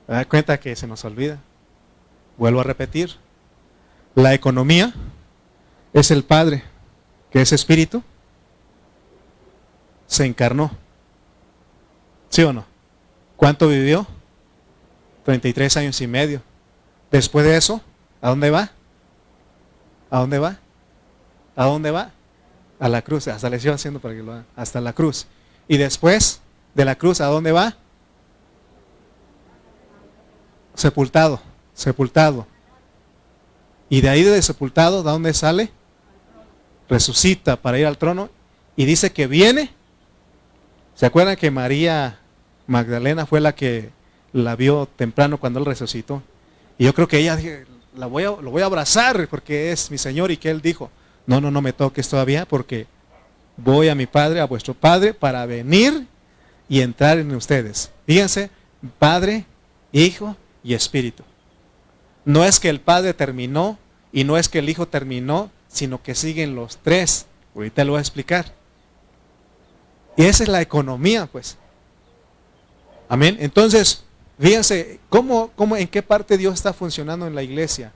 ¿Se da cuenta que se nos olvida? Vuelvo a repetir. La economía es el Padre, que es Espíritu, se encarnó. ¿Sí o no? ¿Cuánto vivió? 33 años y medio. Después de eso, ¿a dónde va? ¿A dónde va? ¿A dónde va? A la cruz. Hasta les iba haciendo para que lo hagan. Hasta la cruz. Y después de la cruz, ¿a dónde va? Sepultado. Sepultado. Y de ahí de sepultado, ¿de dónde sale? Resucita para ir al trono. Y dice que viene. ¿Se acuerdan que María Magdalena fue la que la vio temprano cuando él resucitó? Y yo creo que ella dijo: lo voy a abrazar porque es mi Señor. Y que él dijo: no me toques todavía, porque voy a mi Padre, a vuestro Padre, para venir y entrar en ustedes. Fíjense, Padre, Hijo y Espíritu. No es que el Padre terminó y no es que el Hijo terminó, sino que siguen los tres. Ahorita lo voy a explicar. Y esa es la economía, pues. Amén. Entonces, fíjense, en qué parte Dios está funcionando en la iglesia.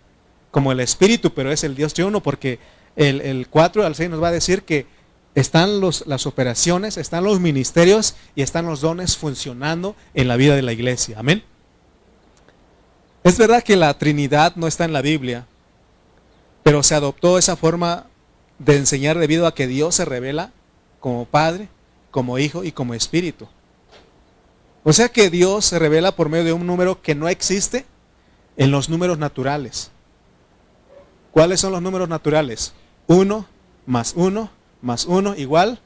Como el Espíritu, pero es el Dios triuno, porque el 4 al 6 nos va a decir que están las operaciones, están los ministerios y están los dones funcionando en la vida de la iglesia. Amén. Es verdad que la Trinidad no está en la Biblia, pero se adoptó esa forma de enseñar debido a que Dios se revela como Padre, como Hijo y como Espíritu. O sea que Dios se revela por medio de un número que no existe en los números naturales. ¿Cuáles son los números naturales? 1 más 1 más 1 igual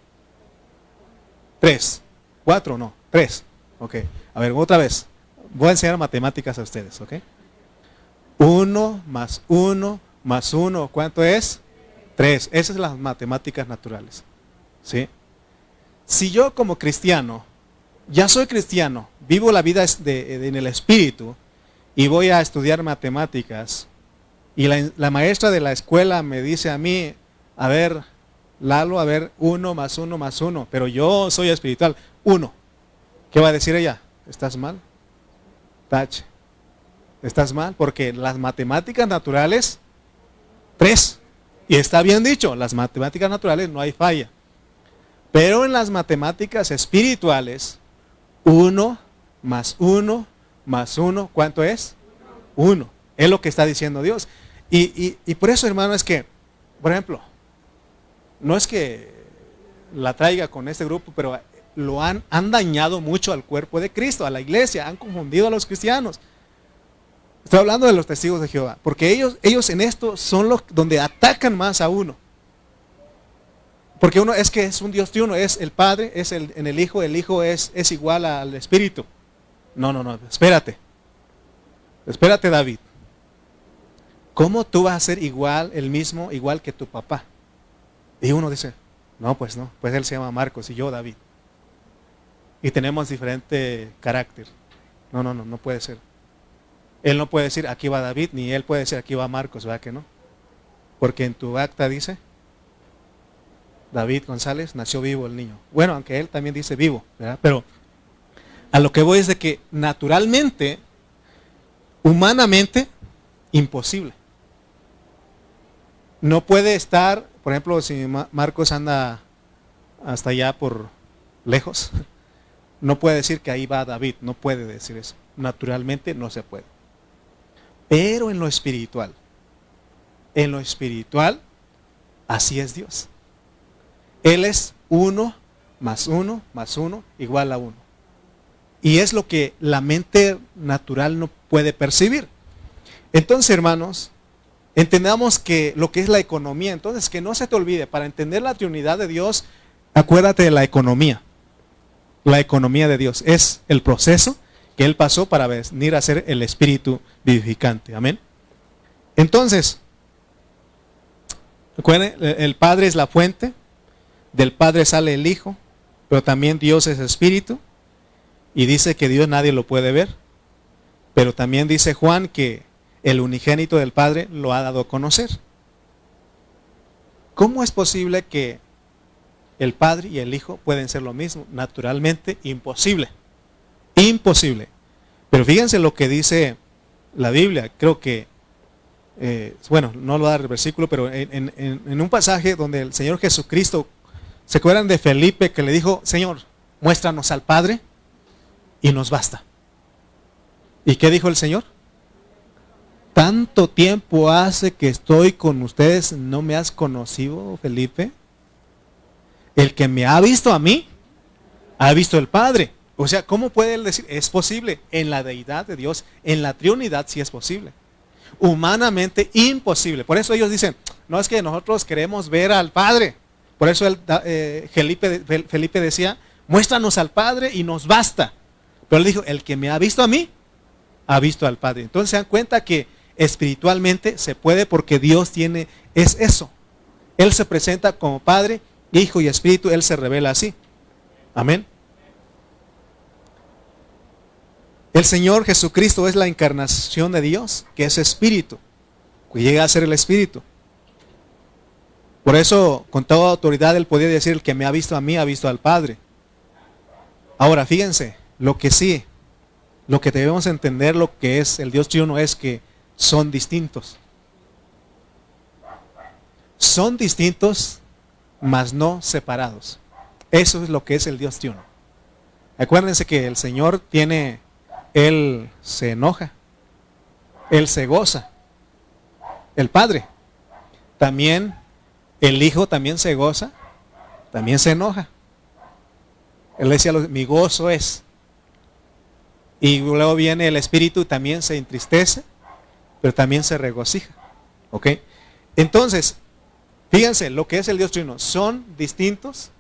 3. 4 no, 3. Ok, a ver, otra vez. Voy a enseñar matemáticas a ustedes, ¿ok? 1 más 1 más 1, ¿cuánto es? 3. Esas son las matemáticas naturales. ¿Sí? Si yo como cristiano, ya soy cristiano, vivo la vida en el Espíritu y voy a estudiar matemáticas y la maestra de la escuela me dice a mí, a ver, Lalo, a ver, 1 más 1 más 1, pero yo soy espiritual, 1. ¿Qué va a decir ella? ¿Estás mal? Tache. ¿Estás mal? Porque las matemáticas naturales, 3. Y está bien dicho, las matemáticas naturales no hay falla. Pero en las matemáticas espirituales, 1 más 1 más 1, ¿cuánto es? 1. Es lo que está diciendo Dios. Y por eso, hermano, es que, por ejemplo, no es que la traiga con este grupo, pero han dañado mucho al cuerpo de Cristo, a la iglesia, han confundido a los cristianos. Estoy hablando de los testigos de Jehová, porque ellos en esto son los donde atacan más a uno. Porque uno es que es un Dios triuno, es el Padre, es en el Hijo es igual al Espíritu. No, espérate. Espérate, David. ¿Cómo tú vas a ser igual que tu papá? Y uno dice, no, pues él se llama Marcos y yo David. Y tenemos diferente carácter. No puede ser. Él no puede decir, aquí va David, ni él puede decir, aquí va Marcos, ¿verdad que no? Porque en tu acta dice, David González, nació vivo el niño. Bueno, aunque él también dice vivo, ¿verdad? Pero a lo que voy es de que naturalmente, humanamente, imposible. No puede estar, por ejemplo, si Marcos anda hasta allá por lejos, no puede decir que ahí va David, no puede decir eso. Naturalmente no se puede. Pero en lo espiritual, así es Dios. Él es 1 más 1 más 1 igual a 1. Y es lo que la mente natural no puede percibir. Entonces, hermanos, entendamos que lo que es la economía, entonces que no se te olvide, para entender la Trinidad de Dios, acuérdate de la economía. La economía de Dios es el proceso que Él pasó para venir a ser el Espíritu vivificante. Amén. Entonces, recuerden, el Padre es la fuente, del Padre sale el Hijo, pero también Dios es Espíritu, y dice que Dios nadie lo puede ver, pero también dice Juan que el unigénito del Padre lo ha dado a conocer. ¿Cómo es posible que el Padre y el Hijo pueden ser lo mismo? Naturalmente imposible. Imposible. Pero fíjense lo que dice la Biblia. Creo que, bueno, no lo da el versículo, pero en un pasaje donde el Señor Jesucristo, ¿se acuerdan de Felipe que le dijo, Señor, muéstranos al Padre y nos basta? ¿Y qué dijo el Señor? ¿Tanto tiempo hace que estoy con ustedes, no me has conocido, Felipe? El que me ha visto a mí, ha visto al Padre. O sea, ¿cómo puede él decir? Es posible. En la deidad de Dios, en la Trinidad sí es posible. Humanamente imposible. Por eso ellos dicen, no es que nosotros queremos ver al Padre. Por eso Felipe decía, muéstranos al Padre y nos basta. Pero él dijo, el que me ha visto a mí, ha visto al Padre. Entonces se dan cuenta que espiritualmente se puede porque Dios es eso. Él se presenta como Padre, Hijo y Espíritu, Él se revela así. Amén. El Señor Jesucristo es la encarnación de Dios, que es Espíritu, que llega a ser el Espíritu. Por eso, con toda autoridad, Él podía decir, el que me ha visto a mí, ha visto al Padre. Ahora, fíjense, lo que debemos entender, lo que es el Dios triuno, es que son distintos. Son distintos, mas no separados. Eso es lo que es el Dios triuno. Acuérdense que el Señor Él se enoja, Él se goza. El Padre. También el Hijo también se goza, también se enoja. Él decía, mi gozo es. Y luego viene el Espíritu y también se entristece pero también se regocija. ¿Ok? Entonces, fíjense, lo que es el Dios trino, son distintos,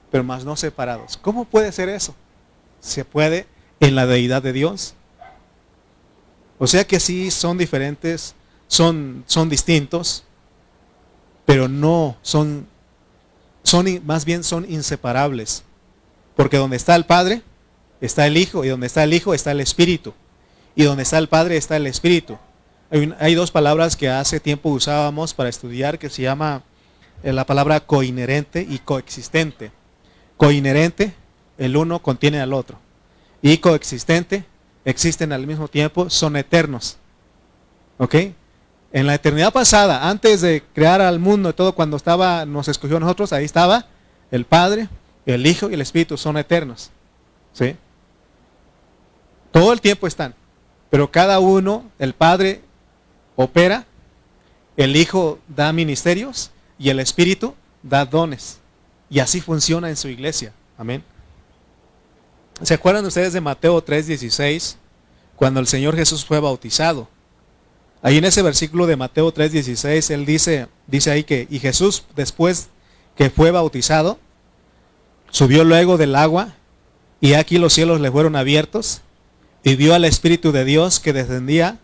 pero más no separados. ¿Cómo puede ser eso? Se puede en la deidad de Dios. O sea que sí son diferentes, son distintos, pero no son más bien son inseparables. Porque donde está el Padre, está el Hijo, y donde está el Hijo está el Espíritu. Y donde está el Padre está el Espíritu. Hay dos palabras que hace tiempo usábamos para estudiar que se llama la palabra coinherente y coexistente. Coinherente, el uno contiene al otro. Y coexistente, existen al mismo tiempo, son eternos. ¿Ok? En la eternidad pasada, antes de crear al mundo y todo, cuando nos escogió a nosotros, ahí estaba el Padre, el Hijo y el Espíritu, son eternos. ¿Sí? Todo el tiempo están. Pero cada uno, el Padre opera, el Hijo da ministerios y el Espíritu da dones. Y así funciona en su iglesia. Amén. ¿Se acuerdan ustedes de Mateo 3:16? Cuando el Señor Jesús fue bautizado. Ahí en ese versículo de Mateo 3:16, Él dice ahí que, y Jesús después que fue bautizado, subió luego del agua, y aquí los cielos le fueron abiertos, y vio al Espíritu de Dios que descendía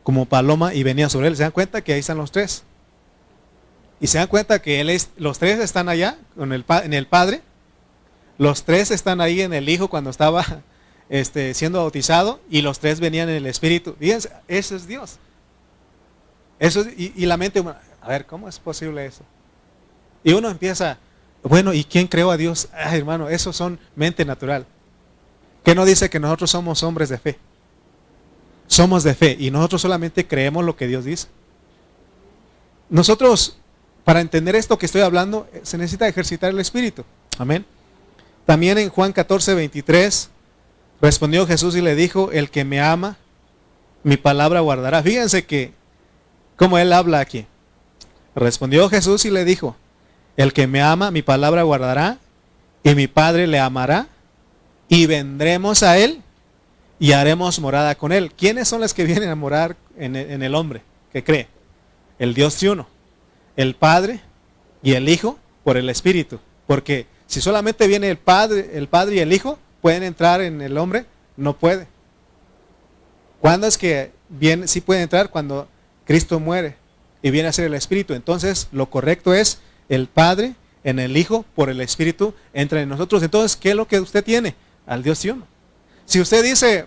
como paloma y venía sobre él. ¿Se dan cuenta que ahí están los tres? Y se dan cuenta que los tres están allá en el Padre, los tres están ahí en el Hijo cuando estaba siendo bautizado, y los tres venían en el Espíritu. Fíjense, eso es Dios. Y la mente humana, a ver, ¿cómo es posible eso? Y uno empieza, bueno, ¿y quién creó a Dios? Ay, hermano, eso son mente natural. ¿Qué no dice que nosotros somos hombres de fe? Somos de fe y nosotros solamente creemos lo que Dios dice. Nosotros, para entender esto que estoy hablando, se necesita ejercitar el Espíritu. Amén. También en Juan 14:23, respondió Jesús y le dijo, el que me ama, mi palabra guardará. Fíjense que, como Él habla aquí. Respondió Jesús y le dijo, el que me ama, mi palabra guardará, y mi Padre le amará, y vendremos a Él, y haremos morada con Él. ¿Quiénes son los que vienen a morar en el hombre que cree? El Dios triuno, el Padre y el Hijo por el Espíritu. Porque si solamente viene el Padre y el Hijo, ¿pueden entrar en el hombre? No puede. ¿Cuándo es que viene? Sí puede entrar cuando Cristo muere y viene a ser el Espíritu. Entonces lo correcto es el Padre en el Hijo por el Espíritu entra en nosotros. Entonces, ¿qué es lo que usted tiene? Al Dios triuno. Si usted dice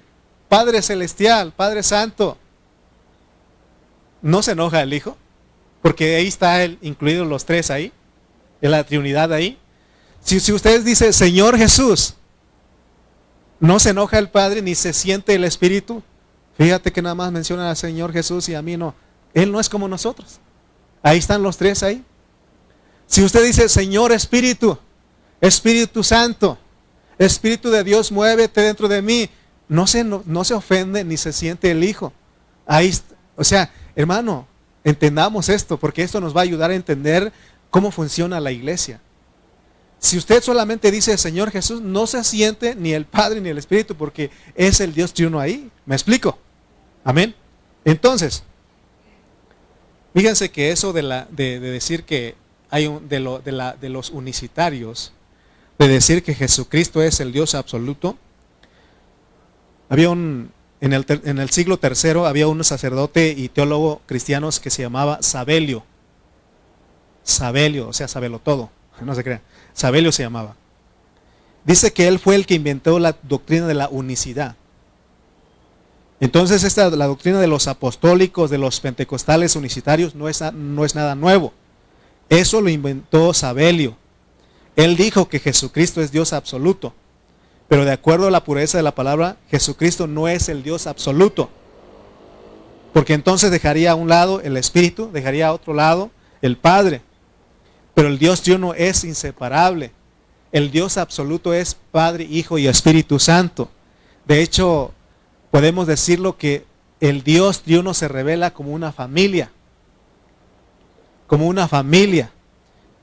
Padre Celestial, Padre Santo, ¿no se enoja el Hijo? Porque ahí está incluidos los tres ahí, en la Trinidad ahí. Si usted dice Señor Jesús, ¿no se enoja el Padre ni se siente el Espíritu? Fíjate que nada más menciona al Señor Jesús y a mí no. Él no es como nosotros. Ahí están los tres ahí. Si usted dice Señor Espíritu, Espíritu Santo, Espíritu de Dios, muévete dentro de mí, no se ofende ni se siente el Hijo. Ahí, o sea, hermano, entendamos esto, porque esto nos va a ayudar a entender cómo funciona la iglesia. Si usted solamente dice Señor Jesús, no se siente ni el Padre ni el Espíritu, porque es el Dios triuno ahí. ¿Me explico? Amén. Entonces, fíjense que eso de decir que hay de los unicitarios, de decir que Jesucristo es el Dios absoluto, había en el siglo III había un sacerdote y teólogo cristianos que se llamaba Sabelio. Sabelio, o sea, sabelo todo, no se crean. Sabelio se llamaba. Dice que él fue el que inventó la doctrina de la unicidad. Entonces la doctrina de los apostólicos, de los pentecostales unicitarios no es nada nuevo. Eso lo inventó Sabelio. Él dijo que Jesucristo es Dios absoluto. Pero de acuerdo a la pureza de la palabra, Jesucristo no es el Dios absoluto. Porque entonces dejaría a un lado el Espíritu, dejaría a otro lado el Padre. Pero el Dios triuno es inseparable. El Dios absoluto es Padre, Hijo y Espíritu Santo. De hecho, podemos decirlo que el Dios triuno se revela como una familia. Como una familia.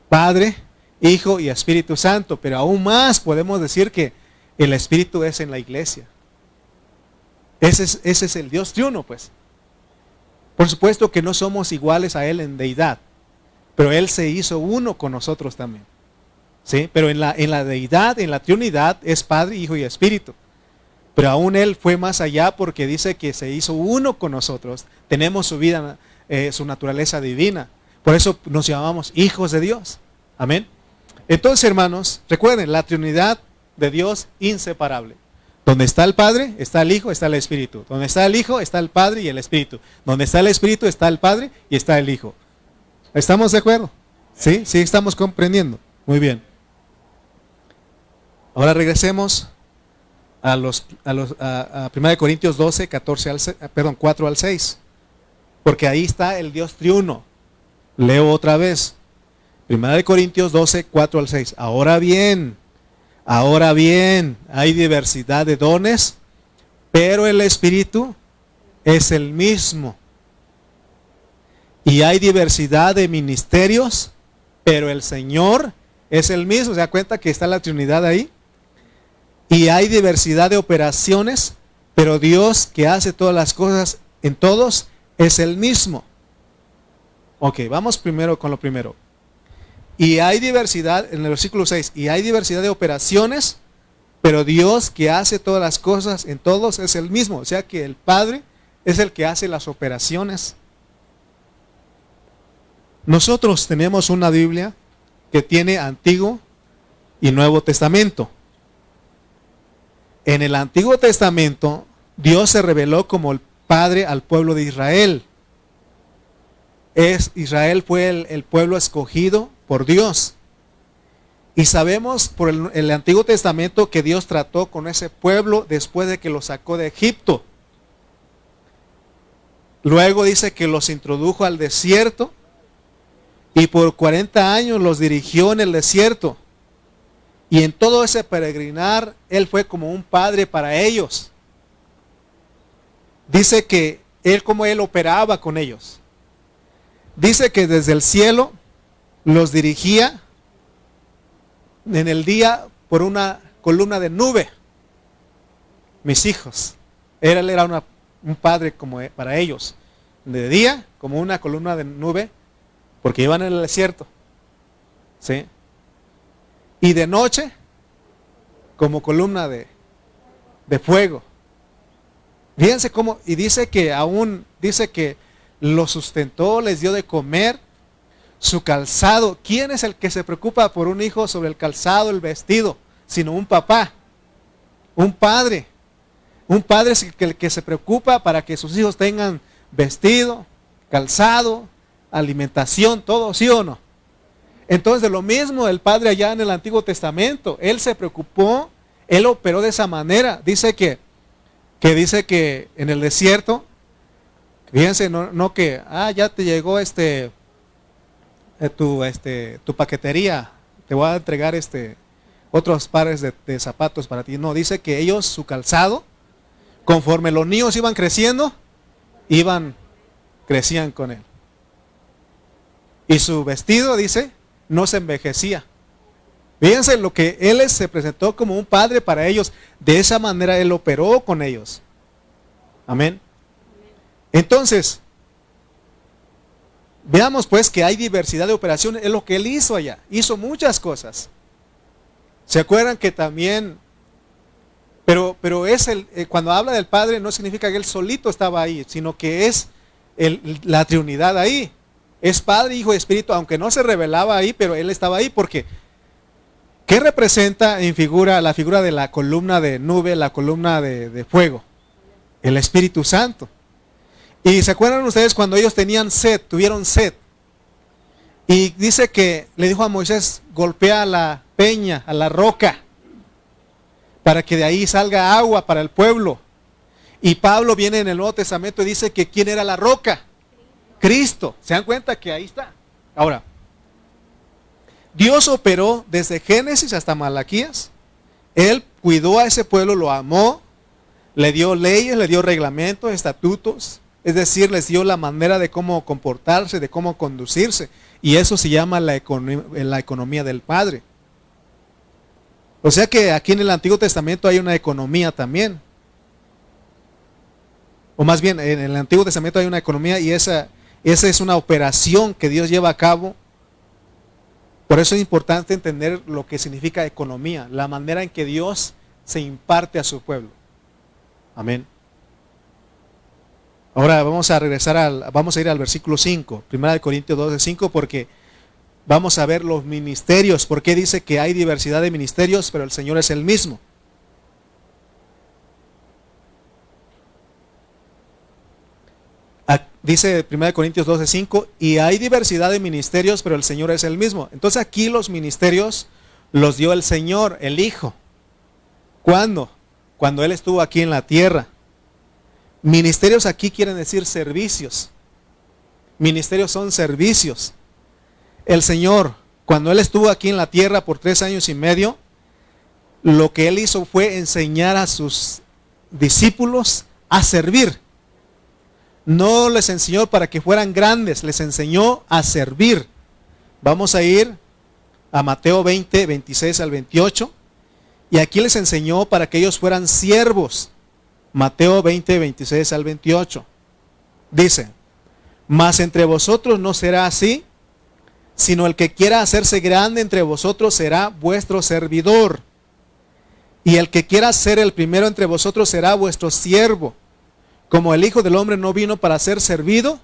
Padre, Hijo y Espíritu Santo. Pero aún más podemos decir que el Espíritu es en la iglesia. Ese es el Dios triuno, pues. Por supuesto que no somos iguales a Él en deidad, pero Él se hizo uno con nosotros también. ¿Sí? Pero en la deidad, en la Trinidad, es Padre, Hijo y Espíritu. Pero aún Él fue más allá porque dice que se hizo uno con nosotros. Tenemos su vida, su naturaleza divina. Por eso nos llamamos hijos de Dios. Amén. Entonces, hermanos, recuerden, la Trinidad de Dios inseparable. Donde está el Padre, está el Hijo, está el Espíritu. Donde está el Hijo, está el Padre y el Espíritu. Donde está el Espíritu, está el Padre y está el Hijo. ¿Estamos de acuerdo? ¿Sí? Sí, estamos comprendiendo. Muy bien. Ahora regresemos a 1 Corintios 12, 4 al 6. Porque ahí está el Dios triuno. Leo otra vez. 1 Corintios 12, 4 al 6. Ahora bien, hay diversidad de dones, pero el Espíritu es el mismo. Y hay diversidad de ministerios, pero el Señor es el mismo. ¿Se da cuenta que está la Trinidad ahí? Y hay diversidad de operaciones, pero Dios que hace todas las cosas en todos es el mismo. Ok, vamos primero con lo primero. Y hay diversidad, en el versículo 6, y hay diversidad de operaciones, pero Dios que hace todas las cosas en todos es el mismo. O sea que el Padre es el que hace las operaciones. Nosotros tenemos una Biblia que tiene Antiguo y Nuevo Testamento. En el Antiguo Testamento, Dios se reveló como el Padre al pueblo de Israel. Israel fue el pueblo escogido por Dios. Y sabemos por el Antiguo Testamento que Dios trató con ese pueblo después de que lo sacó de Egipto. Luego dice que los introdujo al desierto y por 40 años los dirigió en el desierto. Y en todo ese peregrinar, Él fue como un padre para ellos. Dice que como Él operaba con ellos. Dice que desde el cielo los dirigía en el día por una columna de nube. Mis hijos. Él era un padre como para ellos. De día, como una columna de nube, porque iban en el desierto. ¿Sí? Y de noche, como columna de fuego. Fíjense cómo, y dice que los sustentó, les dio de comer, su calzado. ¿Quién es el que se preocupa por un hijo sobre el calzado, el vestido? Sino un papá, un padre. Un padre es el que se preocupa para que sus hijos tengan vestido, calzado, alimentación, todo, ¿sí o no? Entonces lo mismo el Padre allá en el Antiguo Testamento. Él se preocupó, Él operó de esa manera. Dice que en el desierto, fíjense, no que, ya te llegó tu paquetería, te voy a entregar otros pares de zapatos para ti. No, dice que ellos, su calzado, conforme los niños iban creciendo, crecían con él. Y su vestido, dice, no se envejecía. Fíjense lo que Él se presentó como un padre para ellos. De esa manera Él operó con ellos. Amén. Entonces, veamos pues que hay diversidad de operaciones. Es lo que Él hizo allá. Hizo muchas cosas. ¿Se acuerdan que también? Pero cuando habla del Padre no significa que Él solito estaba ahí, sino que es la Trinidad ahí. Es Padre, Hijo y Espíritu, aunque no se revelaba ahí, pero Él estaba ahí porque ¿qué representa la figura de la columna de nube, la columna de fuego? El Espíritu Santo. Y ¿se acuerdan ustedes cuando ellos tuvieron sed? Y dice que le dijo a Moisés, golpea a la peña, a la roca, para que de ahí salga agua para el pueblo. Y Pablo viene en el Nuevo Testamento y dice que ¿quién era la roca? Cristo. ¿Se dan cuenta que ahí está? Ahora, Dios operó desde Génesis hasta Malaquías. Él cuidó a ese pueblo, lo amó, le dio leyes, le dio reglamentos, estatutos. Es decir, les dio la manera de cómo comportarse, de cómo conducirse. Y eso se llama la economía del Padre. O sea que aquí en el Antiguo Testamento hay una economía también. O más bien, en el Antiguo Testamento hay una economía y esa es una operación que Dios lleva a cabo. Por eso es importante entender lo que significa economía, la manera en que Dios se imparte a su pueblo. Amén. Ahora vamos a ir al versículo 5, 1 Corintios 12:5, porque vamos a ver los ministerios. ¿Por qué dice que hay diversidad de ministerios, pero el Señor es el mismo? Dice 1 Corintios 12:5, y hay diversidad de ministerios, pero el Señor es el mismo. Entonces aquí los ministerios los dio el Señor, el Hijo. ¿Cuándo? Cuando Él estuvo aquí en la tierra. Ministerios aquí quieren decir servicios. Ministerios son servicios. El Señor, cuando Él estuvo aquí en la tierra por 3 años y medio, lo que Él hizo fue enseñar a sus discípulos a servir. No les enseñó para que fueran grandes, les enseñó a servir. Vamos a ir a Mateo 20, 26 al 28. Y aquí les enseñó para que ellos fueran siervos. Mateo 20, 26 al 28. Dice, mas entre vosotros no será así, sino el que quiera hacerse grande entre vosotros será vuestro servidor. Y el que quiera ser el primero entre vosotros será vuestro siervo. Como el Hijo del Hombre no vino para ser servido,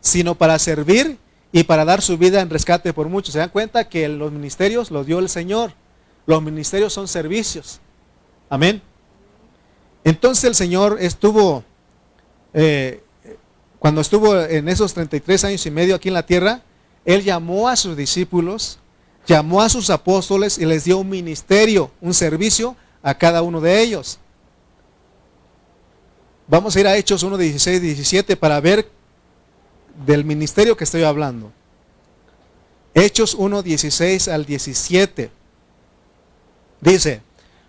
sino para servir y para dar su vida en rescate por muchos. ¿Se dan cuenta que los ministerios los dio el Señor? Los ministerios son servicios. Amén. Entonces el Señor estuvo, cuando estuvo en esos 33 años y medio aquí en la tierra, Él llamó a sus discípulos, llamó a sus apóstoles y les dio un ministerio, un servicio a cada uno de ellos. Vamos a ir a Hechos 1, 16, 17 para ver del ministerio que estoy hablando. Hechos 1, 16 al 17. Dice,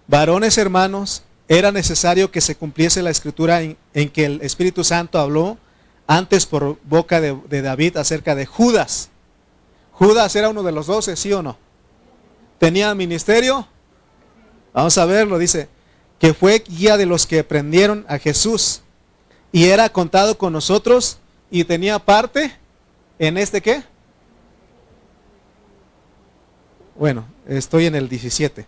varones hermanos, era necesario que se cumpliese la escritura en que el Espíritu Santo habló antes por boca de David acerca de Judas. Judas era uno de los 12, ¿sí o no? ¿Tenía ministerio? Vamos a verlo, dice, que fue guía de los que prendieron a Jesús y era contado con nosotros y tenía parte en este ¿qué? Bueno, estoy en el 17.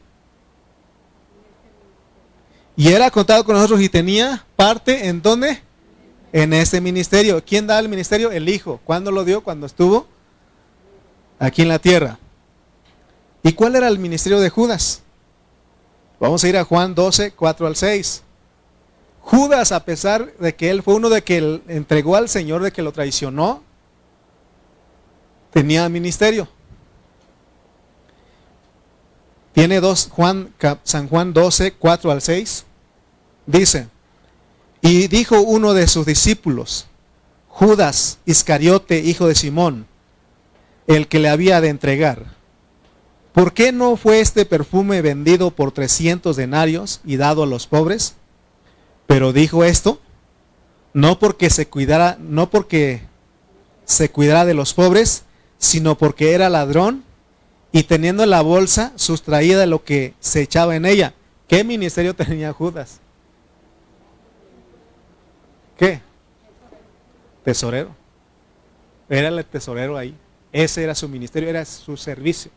Y era contado con nosotros y tenía parte ¿en dónde? En este ministerio. ¿Quién da el ministerio? El Hijo. ¿Cuándo lo dio? Cuando estuvo aquí en la tierra. ¿Y cuál era el ministerio de Judas? Vamos a ir a Juan 12, 4 al 6. Judas, a pesar de que él fue uno de que entregó al Señor, de que lo traicionó, tenía ministerio. Tiene San Juan 12, 4 al 6. Dice, y dijo uno de sus discípulos, Judas Iscariote, hijo de Simón, el que le había de entregar, ¿por qué no fue este perfume vendido por 300 denarios y dado a los pobres? Pero dijo esto, no porque se cuidara de los pobres, sino porque era ladrón y teniendo en la bolsa sustraía de lo que se echaba en ella. ¿Qué ministerio tenía Judas? ¿Qué? Tesorero. Era el tesorero ahí. Ese era su ministerio, era su servicio.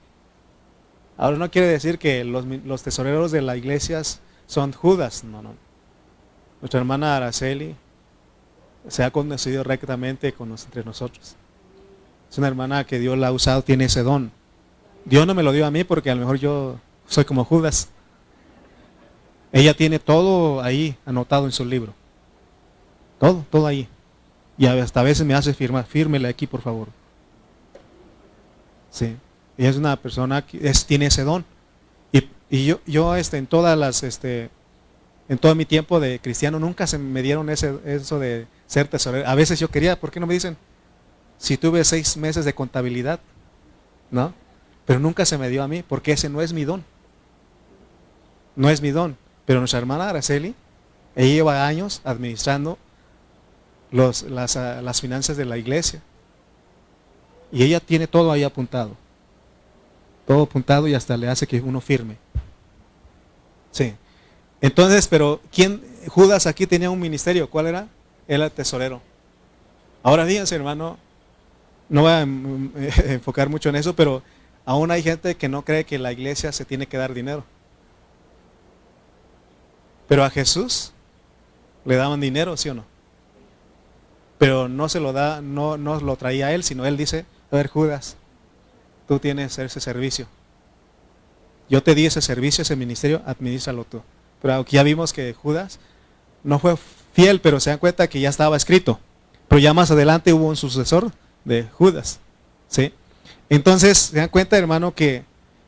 Ahora no quiere decir que los tesoreros de la iglesia son Judas, no. Nuestra hermana Araceli se ha conocido rectamente entre nosotros. Es una hermana que Dios la ha usado, tiene ese don. Dios no me lo dio a mí porque a lo mejor yo soy como Judas. Ella tiene todo ahí anotado en su libro. Todo ahí. Y hasta a veces me hace firmar, fírmele aquí por favor. Sí. Ella es una persona que tiene ese don. Y yo en todo mi tiempo de cristiano nunca se me dieron eso de ser tesorero. A veces yo quería, ¿por qué no me dicen? Si tuve 6 meses de contabilidad, ¿no? Pero nunca se me dio a mí, porque ese no es mi don. No es mi don. Pero nuestra hermana Araceli, ella lleva años administrando las finanzas de la iglesia. Y ella tiene todo ahí apuntado. Todo apuntado y hasta le hace que uno firme. Sí. Entonces, pero Judas aquí tenía un ministerio, ¿cuál era? Él era el tesorero. Ahora fíjense, hermano, no voy a enfocar mucho en eso, pero aún hay gente que no cree que la iglesia se tiene que dar dinero. Pero a Jesús le daban dinero, ¿sí o no? Pero no se lo da, no lo traía a él, sino él dice, a ver, Judas, tú tienes ese servicio. Yo te di ese servicio, ese ministerio, administralo tú. Pero aunque ya vimos que Judas no fue fiel, pero se dan cuenta que ya estaba escrito. Pero ya más adelante hubo un sucesor de Judas, ¿sí? Entonces, se dan cuenta, hermano, que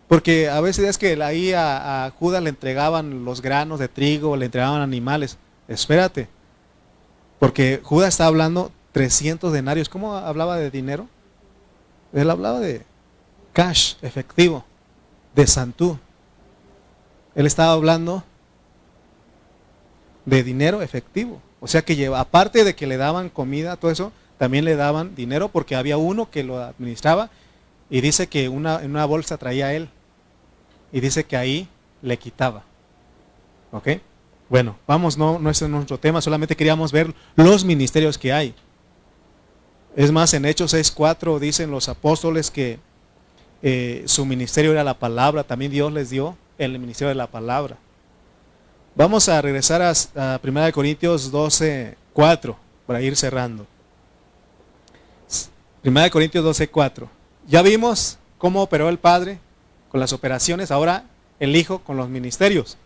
porque a veces es que ahí a Judas le entregaban los granos de trigo, le entregaban animales. Espérate, porque Judas está hablando 300 denarios. ¿Cómo hablaba de dinero? Él hablaba de cash, efectivo, de santú. Él estaba hablando de dinero efectivo. O sea que aparte de que le daban comida, todo eso, también le daban dinero porque había uno que lo administraba y dice que en una bolsa traía él y dice que ahí le quitaba. ¿Ok? Bueno, vamos, no es nuestro tema, solamente queríamos ver los ministerios que hay. Es más, en Hechos 6:4 dicen los apóstoles que su ministerio era la palabra, también Dios les dio el ministerio de la palabra. Vamos a regresar a 1 Corintios 12:4 para ir cerrando. 1 Corintios 12:4. Ya vimos cómo operó el Padre con las operaciones, ahora el Hijo con los ministerios.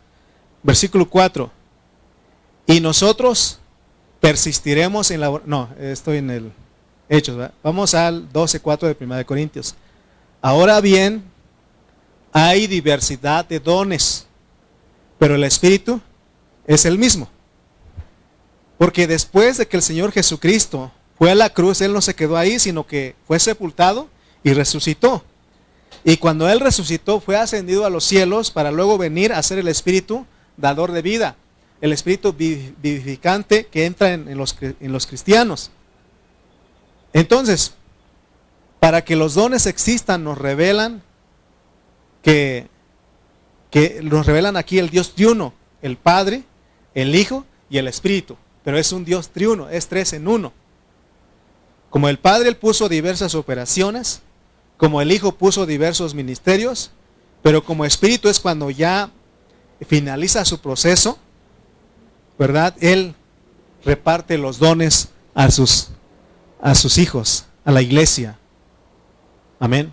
Versículo 4. Y nosotros persistiremos en la... No, estoy en el Hechos, ¿verdad? Vamos al 12:4 de 1 Corintios. Ahora bien, hay diversidad de dones, pero el Espíritu es el mismo. Porque después de que el Señor Jesucristo fue a la cruz, Él no se quedó ahí, sino que fue sepultado y resucitó. Y cuando Él resucitó, fue ascendido a los cielos para luego venir a ser el Espíritu dador de vida. El Espíritu vivificante que entra en los cristianos. Entonces, para que los dones existan, nos revelan que nos revelan aquí el Dios triuno, el Padre, el Hijo y el Espíritu. Pero es un Dios triuno, es 3 en 1. Como el Padre Él puso diversas operaciones, como el Hijo puso diversos ministerios, pero como Espíritu es cuando ya finaliza su proceso, ¿verdad? Él reparte los dones a sus hijos, a la iglesia. Amén.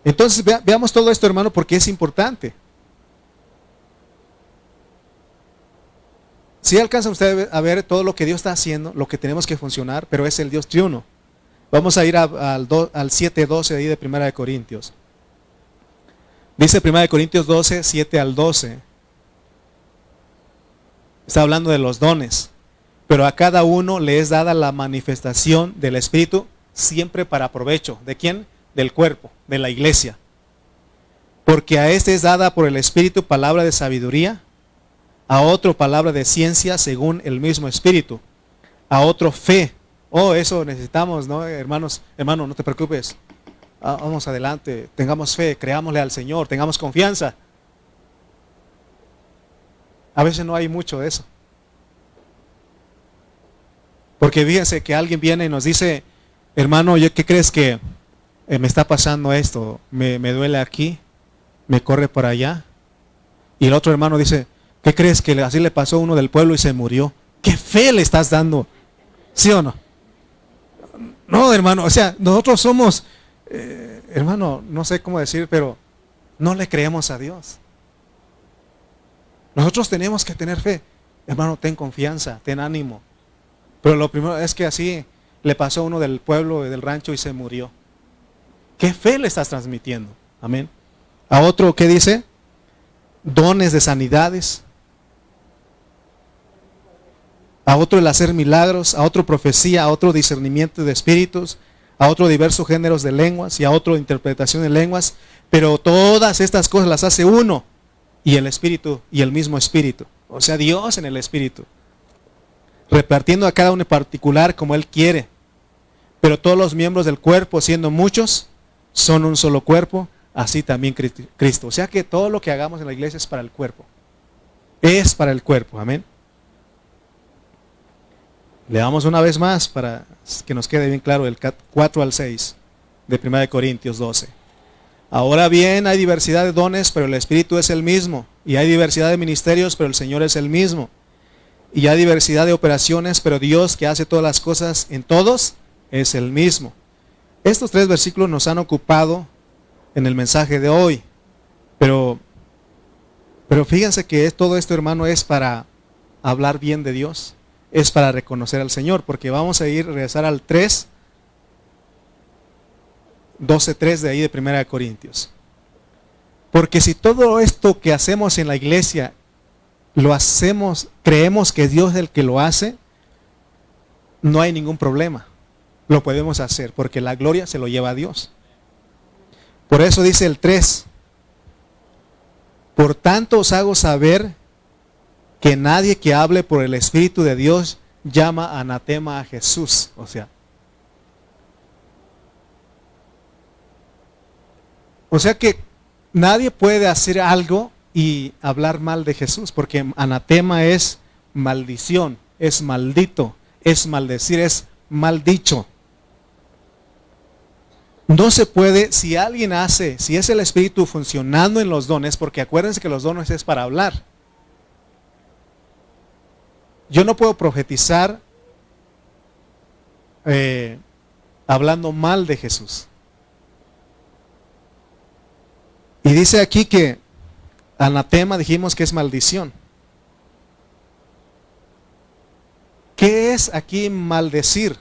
Entonces veamos todo esto, hermano, porque es importante. Si alcanzan ustedes a ver todo lo que Dios está haciendo, lo que tenemos que funcionar, pero es el Dios triuno. Vamos a ir al 7:12 ahí de 1 Corintios. Dice 1 Corintios 12, 7 al 12. Está hablando de los dones. Pero a cada uno le es dada la manifestación del Espíritu siempre para provecho. ¿De quién? Del cuerpo, de la iglesia. Porque a este es dada por el Espíritu palabra de sabiduría, a otro palabra de ciencia según el mismo Espíritu, a otro fe. Oh, eso necesitamos, ¿no, hermanos? Hermano, no te preocupes. Vamos adelante, tengamos fe, creámosle al Señor, tengamos confianza. A veces no hay mucho de eso. Porque fíjense que alguien viene y nos dice, hermano, ¿qué crees que me está pasando esto? Me duele aquí, me corre por allá. Y el otro hermano dice, ¿qué crees que así le pasó a uno del pueblo y se murió? ¿Qué fe le estás dando? ¿Sí o no? No, hermano, o sea, nosotros somos, hermano, no sé cómo decir, pero no le creemos a Dios. Nosotros tenemos que tener fe. Hermano, ten confianza, ten ánimo. Pero lo primero es que así le pasó a uno del pueblo, del rancho y se murió. ¿Qué fe le estás transmitiendo? Amén. A otro, ¿qué dice? Dones de sanidades. A otro el hacer milagros, a otro profecía, a otro discernimiento de espíritus, a otro diversos géneros de lenguas y a otro interpretación de lenguas. Pero todas estas cosas las hace uno y el Espíritu y el mismo Espíritu. O sea, Dios en el Espíritu. Repartiendo a cada uno en particular como Él quiere. Pero todos los miembros del cuerpo, siendo muchos, son un solo cuerpo, así también Cristo. O sea que todo lo que hagamos en la iglesia es para el cuerpo. Es para el cuerpo, amén. Leamos una vez más para que nos quede bien claro el 4 al 6 de 1 Corintios 12. Ahora bien, hay diversidad de dones, pero el Espíritu es el mismo. Y hay diversidad de ministerios, pero el Señor es el mismo. Y hay diversidad de operaciones, pero Dios, que hace todas las cosas en todos, es el mismo. Estos 3 versículos nos han ocupado en el mensaje de hoy. Pero fíjense que todo esto, hermano, es para hablar bien de Dios. Es para reconocer al Señor, porque vamos a regresar al 12:3 de ahí de 1 Corintios. Porque si todo esto que hacemos en la iglesia lo hacemos, creemos que Dios es el que lo hace, no hay ningún problema. Lo podemos hacer, porque la gloria se lo lleva a Dios. Por eso dice el 3: por tanto os hago saber que nadie que hable por el Espíritu de Dios llama anatema a Jesús. O sea que nadie puede hacer algo y hablar mal de Jesús, porque anatema es maldición, es maldito, es maldecir, es mal dicho. No se puede, si alguien hace, si es el Espíritu funcionando en los dones, porque acuérdense que los dones es para hablar. Yo no puedo profetizar hablando mal de Jesús. Y dice aquí que anatema, dijimos que es maldición. ¿Qué es aquí maldecir?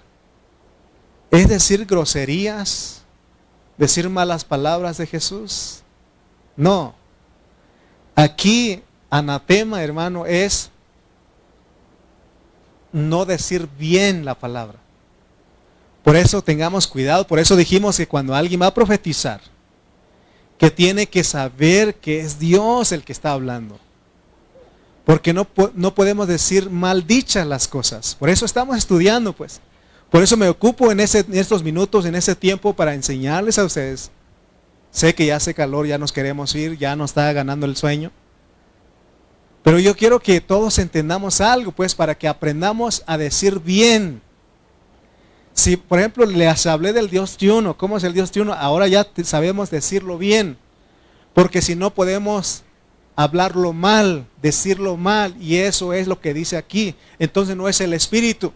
¿Es decir groserías? ¿Decir malas palabras de Jesús? No. Aquí anatema, hermano, es no decir bien la palabra. Por eso tengamos cuidado. Por eso dijimos que cuando alguien va a profetizar, que tiene que saber que es Dios el que está hablando. Porque no podemos decir mal dichas las cosas. Por eso estamos estudiando, pues. Por eso me ocupo en estos minutos, en ese tiempo, para enseñarles a ustedes. Sé que ya hace calor, ya nos queremos ir, ya nos está ganando el sueño. Pero yo quiero que todos entendamos algo, pues, para que aprendamos a decir bien. Si, por ejemplo, les hablé del Dios triuno, ¿cómo es el Dios triuno? Ahora ya sabemos decirlo bien. Porque si no podemos hablarlo mal, decirlo mal, y eso es lo que dice aquí. Entonces no es el Espíritu.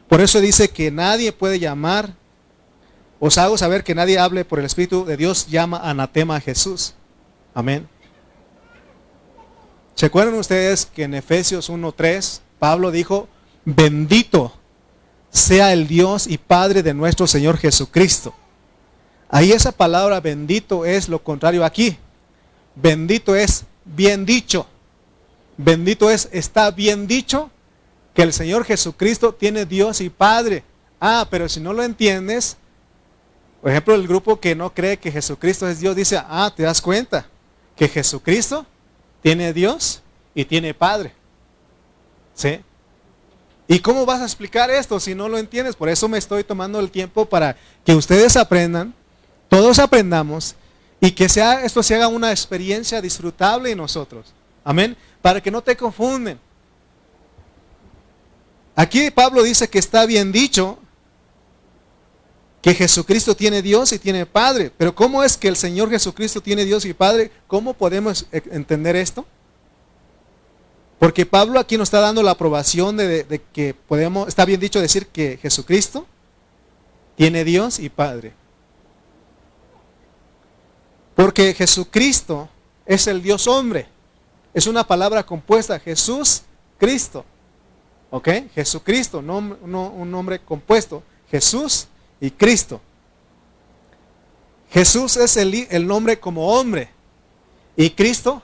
Por eso dice que nadie puede llamar, os hago saber que nadie hable por el Espíritu de Dios, llama anatema a Jesús. Amén. ¿Se acuerdan ustedes que en Efesios 1:3 Pablo dijo, bendito sea el Dios y Padre de nuestro Señor Jesucristo? Ahí esa palabra bendito es lo contrario aquí. Bendito es bien dicho. Bendito es, está bien dicho que el Señor Jesucristo tiene Dios y Padre. Pero si no lo entiendes, por ejemplo, el grupo que no cree que Jesucristo es Dios dice, te das cuenta que Jesucristo tiene Dios y tiene Padre. ¿Sí? ¿Y cómo vas a explicar esto si no lo entiendes? Por eso me estoy tomando el tiempo para que ustedes aprendan, todos aprendamos, y que esto se haga una experiencia disfrutable en nosotros. Amén. Para que no te confunden. Aquí Pablo dice que está bien dicho que Jesucristo tiene Dios y tiene Padre. Pero ¿cómo es que el Señor Jesucristo tiene Dios y Padre? ¿Cómo podemos entender esto? Porque Pablo aquí nos está dando la aprobación de que está bien dicho decir que Jesucristo tiene Dios y Padre. Porque Jesucristo es el Dios hombre. Es una palabra compuesta, Jesús, Cristo. ¿Ok? Jesucristo, no un nombre compuesto. Jesús y Cristo. Jesús es el nombre como hombre. Y Cristo,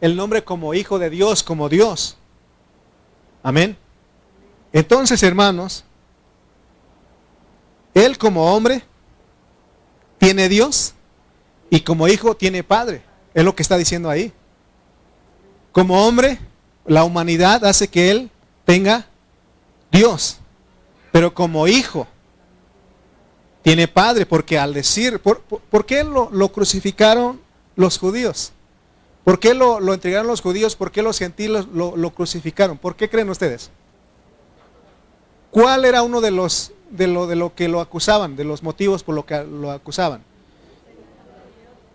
el nombre como hijo de Dios, como Dios. Amén. Entonces, hermanos, Él como hombre tiene Dios y como hijo tiene Padre. Es lo que está diciendo ahí. Como hombre, la humanidad hace que Él tenga Dios. Pero como hijo tiene Padre, porque al decir, ¿por qué lo crucificaron los judíos? ¿Por qué lo entregaron los judíos? ¿Por qué los gentiles lo crucificaron? ¿Por qué creen ustedes? ¿Cuál era uno de lo que lo acusaban, de los motivos por lo que lo acusaban?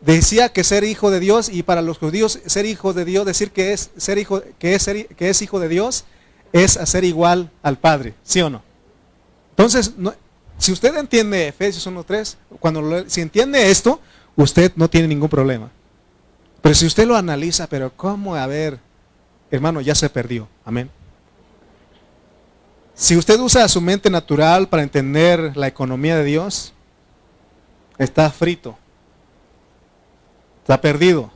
Decía que ser hijo de Dios, y para los judíos ser hijo de Dios, decir que es ser hijo, que es hijo de Dios, es hacer igual al Padre, ¿sí o no? Entonces, si usted entiende Efesios 1:3, si entiende esto, usted no tiene ningún problema. Pero si usted lo analiza, pero ¿cómo? A ver, hermano, ya se perdió. Amén. Si usted usa su mente natural para entender la economía de Dios, está frito. Está perdido.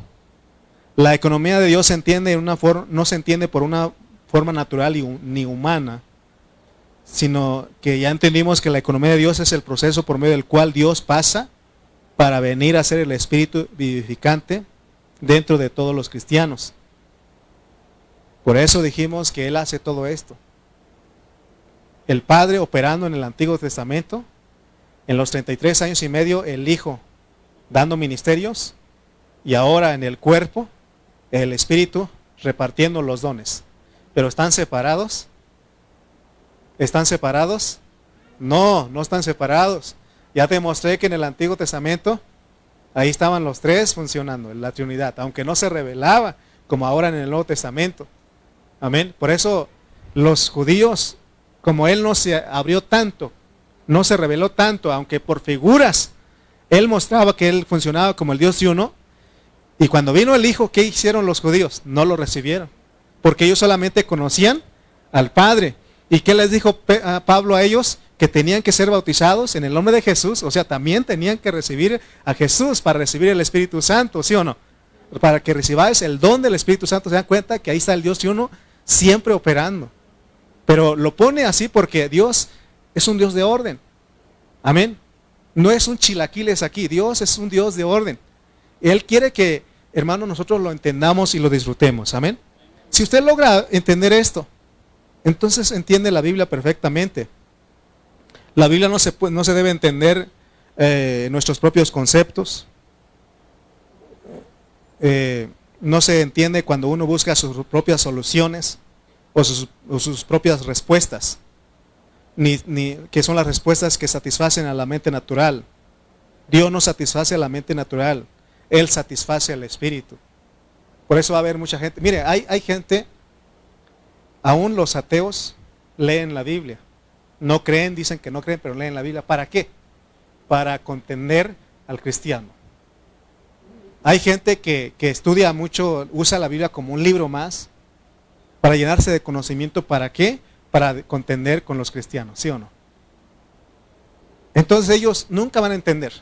La economía de Dios se entiende no se entiende por una forma natural ni humana, sino que ya entendimos que la economía de Dios es el proceso por medio del cual Dios pasa para venir a ser el Espíritu vivificante dentro de todos los cristianos. Por eso dijimos que Él hace todo esto. El Padre operando en el Antiguo Testamento, en los 33 años y medio el Hijo dando ministerios, y ahora en el cuerpo el Espíritu repartiendo los dones. Pero ¿están separados? ¿Están separados? No, no están separados. Ya te mostré que en el Antiguo Testamento ahí estaban los tres funcionando, en la Trinidad, aunque no se revelaba como ahora en el Nuevo Testamento. Amén. Por eso los judíos, como Él no se abrió tanto, no se reveló tanto, aunque por figuras Él mostraba que Él funcionaba como el Dios de uno, y cuando vino el Hijo, ¿qué hicieron los judíos? No lo recibieron, porque ellos solamente conocían al Padre. ¿Y qué les dijo Pablo a ellos? Que tenían que ser bautizados en el nombre de Jesús, o sea, también tenían que recibir a Jesús para recibir el Espíritu Santo, ¿sí o no? Para que recibáis el don del Espíritu Santo, se dan cuenta que ahí está el Dios de uno siempre operando. Pero lo pone así porque Dios es un Dios de orden. Amén. No es un chilaquiles aquí, Dios es un Dios de orden. Él quiere que, hermano, nosotros lo entendamos y lo disfrutemos. Amén. Si usted logra entender esto, entonces entiende la Biblia perfectamente. La Biblia no se debe entender nuestros propios conceptos. No se entiende cuando uno busca sus propias soluciones o sus propias respuestas, ni que son las respuestas que satisfacen a la mente natural. Dios no satisface a la mente natural, Él satisface al espíritu. Por eso va a haber mucha gente. Mire, hay gente, aún los ateos leen la Biblia. No creen, dicen que no creen, pero leen la Biblia. ¿Para qué? Para contender al cristiano. Hay gente que estudia mucho, usa la Biblia como un libro más, para llenarse de conocimiento. ¿Para qué? Para contender con los cristianos, ¿sí o no? Entonces ellos nunca van a entender.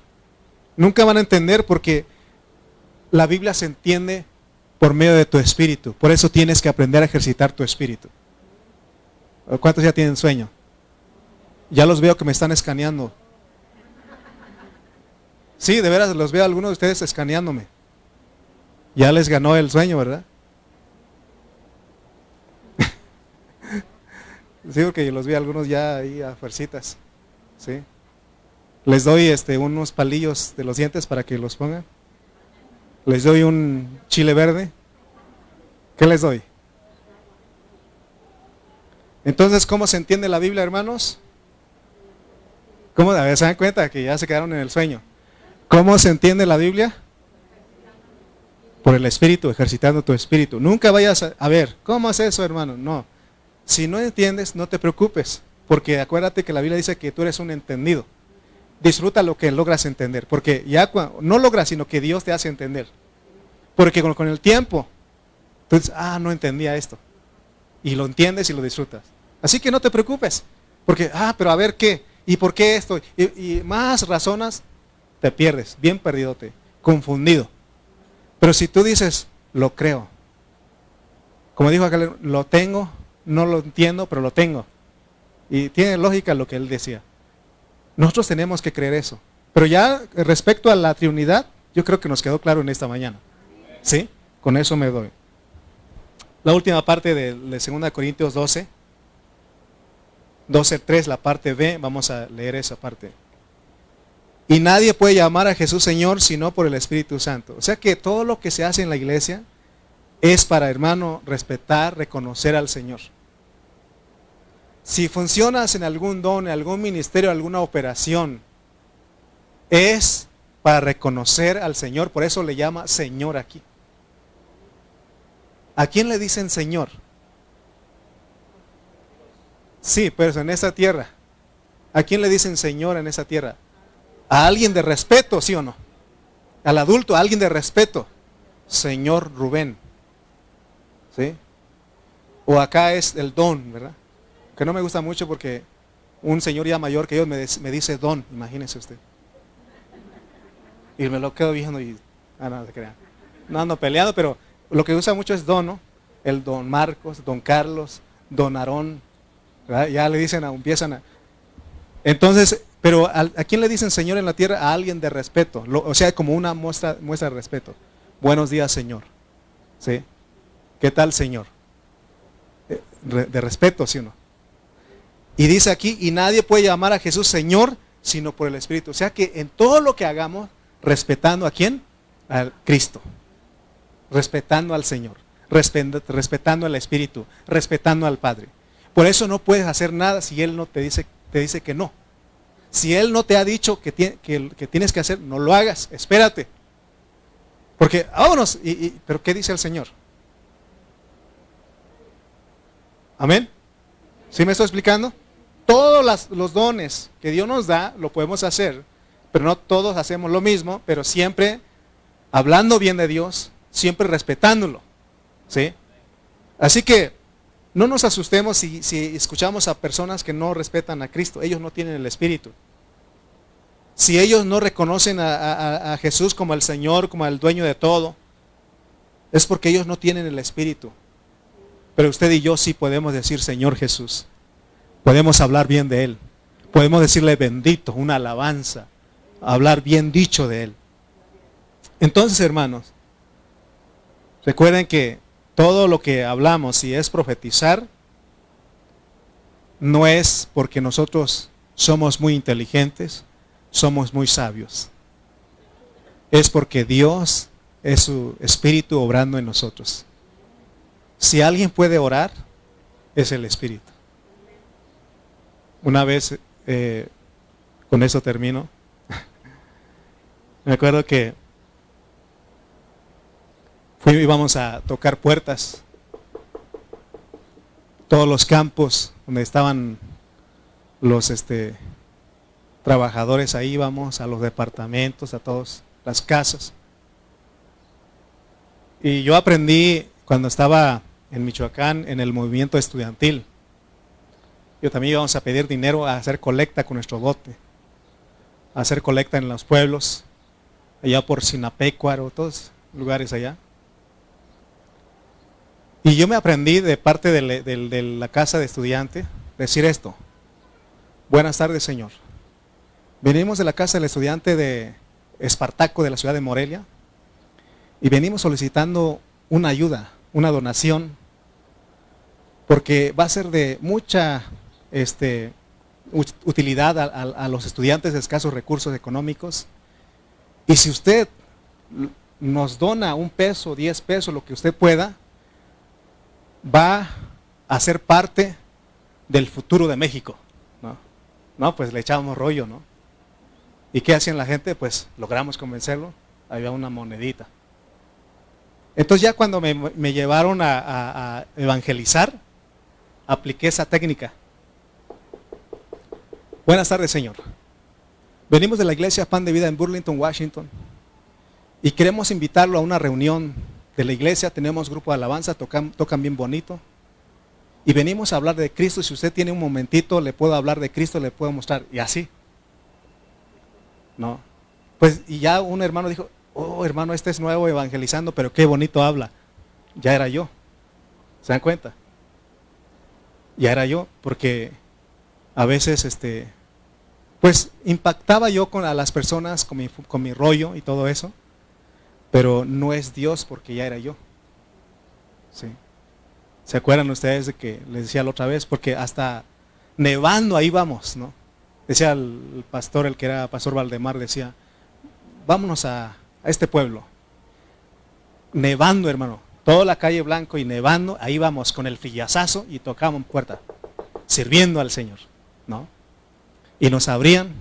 Nunca van a entender porque la Biblia se entiende por medio de tu espíritu. Por eso tienes que aprender a ejercitar tu espíritu. ¿Cuántos ya tienen sueño? Ya los veo que me están escaneando. Sí, de veras los veo a algunos de ustedes escaneándome. Ya les ganó el sueño, ¿verdad? Sí, porque los vi a algunos ya ahí a fuercitas. ¿Sí? Les doy unos palillos de los dientes para que los pongan. Les doy un chile verde. ¿Qué les doy? Entonces, ¿cómo se entiende la Biblia, hermanos? ¿Cómo? A ver, ¿se dan cuenta que ya se quedaron en el sueño? ¿Cómo se entiende la Biblia? Por el Espíritu, ejercitando tu espíritu. Nunca vayas a ver, ¿cómo es eso, hermano? No. Si no entiendes, no te preocupes, porque acuérdate que la Biblia dice que tú eres un entendido. Disfruta lo que logras entender, porque ya no logras, sino que Dios te hace entender. Porque con el tiempo, tú dices, no entendía esto. Y lo entiendes y lo disfrutas. Así que no te preocupes, porque, pero a ver qué, y por qué esto, y más razonas, te pierdes, bien perdidote, confundido. Pero si tú dices, lo creo, como dijo aquel, lo tengo, no lo entiendo, pero lo tengo. Y tiene lógica lo que él decía. Nosotros tenemos que creer eso. Pero ya respecto a la Trinidad, yo creo que nos quedó claro en esta mañana. ¿Sí? Con eso me doy. La última parte de 2 Corintios 12:3, la parte B, vamos a leer esa parte. Y nadie puede llamar a Jesús Señor sino por el Espíritu Santo. O sea que todo lo que se hace en la iglesia es para, hermano, respetar, reconocer al Señor. Si funcionas en algún don, en algún ministerio, alguna operación, es para reconocer al Señor, por eso le llama Señor aquí. ¿A quién le dicen Señor? Sí, pero en esta tierra. ¿A quién le dicen Señor en esa tierra? A alguien de respeto, ¿sí o no? Al adulto, a alguien de respeto. Señor Rubén. ¿Sí? O acá es el don, ¿verdad? Que no me gusta mucho porque un señor ya mayor que yo me dice don, imagínese usted. Y me lo quedo viendo y... no se crean. No ando peleando, pero lo que usa mucho es don, ¿no? El don Marcos, don Carlos, don Aarón. ¿Verdad? Ya le dicen, empiezan a... Entonces, pero ¿a quién le dicen Señor en la tierra? A alguien de respeto. O sea, como una muestra de respeto. Buenos días, Señor. ¿Sí? ¿Qué tal, Señor? De respeto, ¿sí o no? Y dice aquí, y nadie puede llamar a Jesús Señor, sino por el Espíritu. O sea que en todo lo que hagamos, respetando ¿a quién? Al Cristo. Respetando al Señor. Respetando al Espíritu. Respetando al Padre. Por eso no puedes hacer nada si Él no te dice que no. Si Él no te ha dicho que tienes que hacer, no lo hagas, espérate. Porque, vámonos, pero ¿qué dice el Señor? ¿Amén? ¿Sí me estoy explicando? Todos los dones que Dios nos da, lo podemos hacer, pero no todos hacemos lo mismo, pero siempre hablando bien de Dios, siempre respetándolo. ¿Sí? Así que, no nos asustemos si escuchamos a personas que no respetan a Cristo. Ellos no tienen el Espíritu. Si ellos no reconocen a Jesús como el Señor, como el dueño de todo, es porque ellos no tienen el Espíritu. Pero usted y yo sí podemos decir Señor Jesús. Podemos hablar bien de Él. Podemos decirle bendito, una alabanza. Hablar bien dicho de Él. Entonces, hermanos, recuerden que todo lo que hablamos, si es profetizar, no es porque nosotros somos muy inteligentes, somos muy sabios. Es porque Dios es su Espíritu obrando en nosotros. Si alguien puede orar, es el Espíritu. Una vez, con eso termino, me acuerdo que íbamos a tocar puertas, todos los campos donde estaban los trabajadores, ahí íbamos, a los departamentos, a todas las casas. Y yo aprendí cuando estaba en Michoacán en el movimiento estudiantil. Yo también íbamos a pedir dinero, a hacer colecta con nuestro bote, a hacer colecta en los pueblos, allá por Sinapecuaro, todos lugares allá. Y yo me aprendí de parte de la casa de estudiante decir esto: buenas tardes, Señor. Venimos de la casa del estudiante de Espartaco de la ciudad de Morelia y venimos solicitando una ayuda, una donación, porque va a ser de mucha utilidad a los estudiantes de escasos recursos económicos. Y si usted nos dona $1, $10, lo que usted pueda, va a ser parte del futuro de México. No, pues le echamos rollo, ¿no? ¿Y qué hacían la gente? Pues logramos convencerlo, había una monedita. Entonces ya cuando me llevaron a evangelizar, apliqué esa técnica. Buenas tardes, Señor. Venimos de la iglesia Pan de Vida en Burlington, Washington, y queremos invitarlo a una reunión de la iglesia. Tenemos grupo de alabanza, tocan bien bonito, y venimos a hablar de Cristo. Si usted tiene un momentito, le puedo hablar de Cristo, le puedo mostrar, y así. ¿No? Pues, y ya un hermano dijo: oh, hermano, este es nuevo evangelizando, pero qué bonito habla. Ya era yo. ¿Se dan cuenta? Ya era yo, porque a veces, pues impactaba yo a las personas con mi rollo y todo eso, pero no es Dios, porque ya era yo. ¿Sí? ¿Se acuerdan ustedes de que les decía la otra vez? Porque hasta nevando ahí vamos, ¿no? Decía el pastor, el que era pastor Valdemar, decía: vámonos a este pueblo. Nevando, hermano, toda la calle blanco y nevando, ahí vamos con el frillazazo y tocamos puerta. sirviendo al Señor, ¿no? Y nos abrían,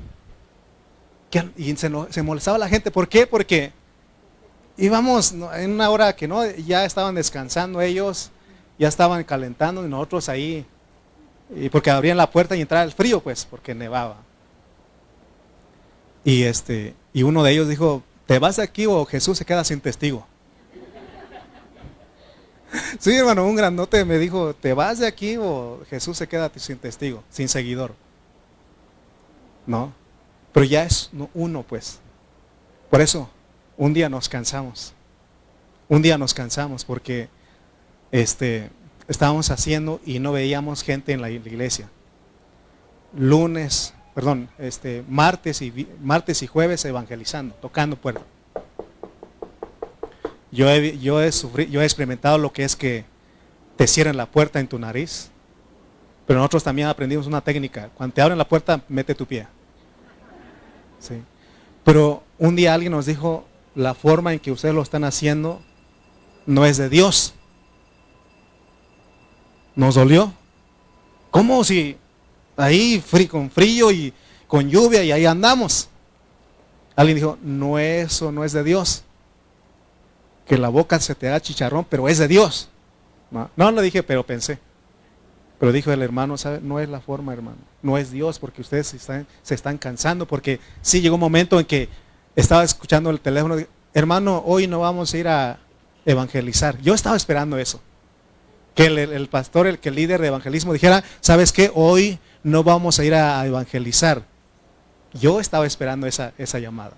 y se molestaba la gente. ¿Por qué? Porque íbamos en una hora que no, ya estaban descansando ellos, ya estaban calentando y nosotros ahí, y porque abrían la puerta y entraba el frío, pues, porque nevaba. Y uno de ellos dijo, ¿te vas de aquí o Jesús se queda sin testigo? Sí, hermano, un grandote me dijo, ¿te vas de aquí o Jesús se queda sin testigo, sin seguidor? No, pero ya es uno, pues. Por eso, un día nos cansamos. Un día nos cansamos porque estábamos haciendo y no veíamos gente en la iglesia. Martes y jueves evangelizando, tocando puertas. Yo he experimentado lo que es que te cierren la puerta en tu nariz, pero nosotros también aprendimos una técnica. Cuando te abren la puerta, mete tu pie. ¿Sí? Pero un día alguien nos dijo, la forma en que ustedes lo están haciendo no es de Dios. Nos dolió. ¿Cómo si ahí con frío y con lluvia y ahí andamos? Alguien dijo, no, eso no es de Dios. Que la boca se te haga chicharrón, pero es de Dios. No lo dije, pero pensé. Pero dijo el hermano, ¿sabe? No es la forma, hermano. No es Dios, porque ustedes se están cansando. Porque sí llegó un momento en que estaba escuchando el teléfono. Hermano, hoy no vamos a ir a evangelizar. Yo estaba esperando eso. Que el pastor, el líder de evangelismo dijera, ¿sabes qué? Hoy no vamos a ir a evangelizar. Yo estaba esperando esa llamada.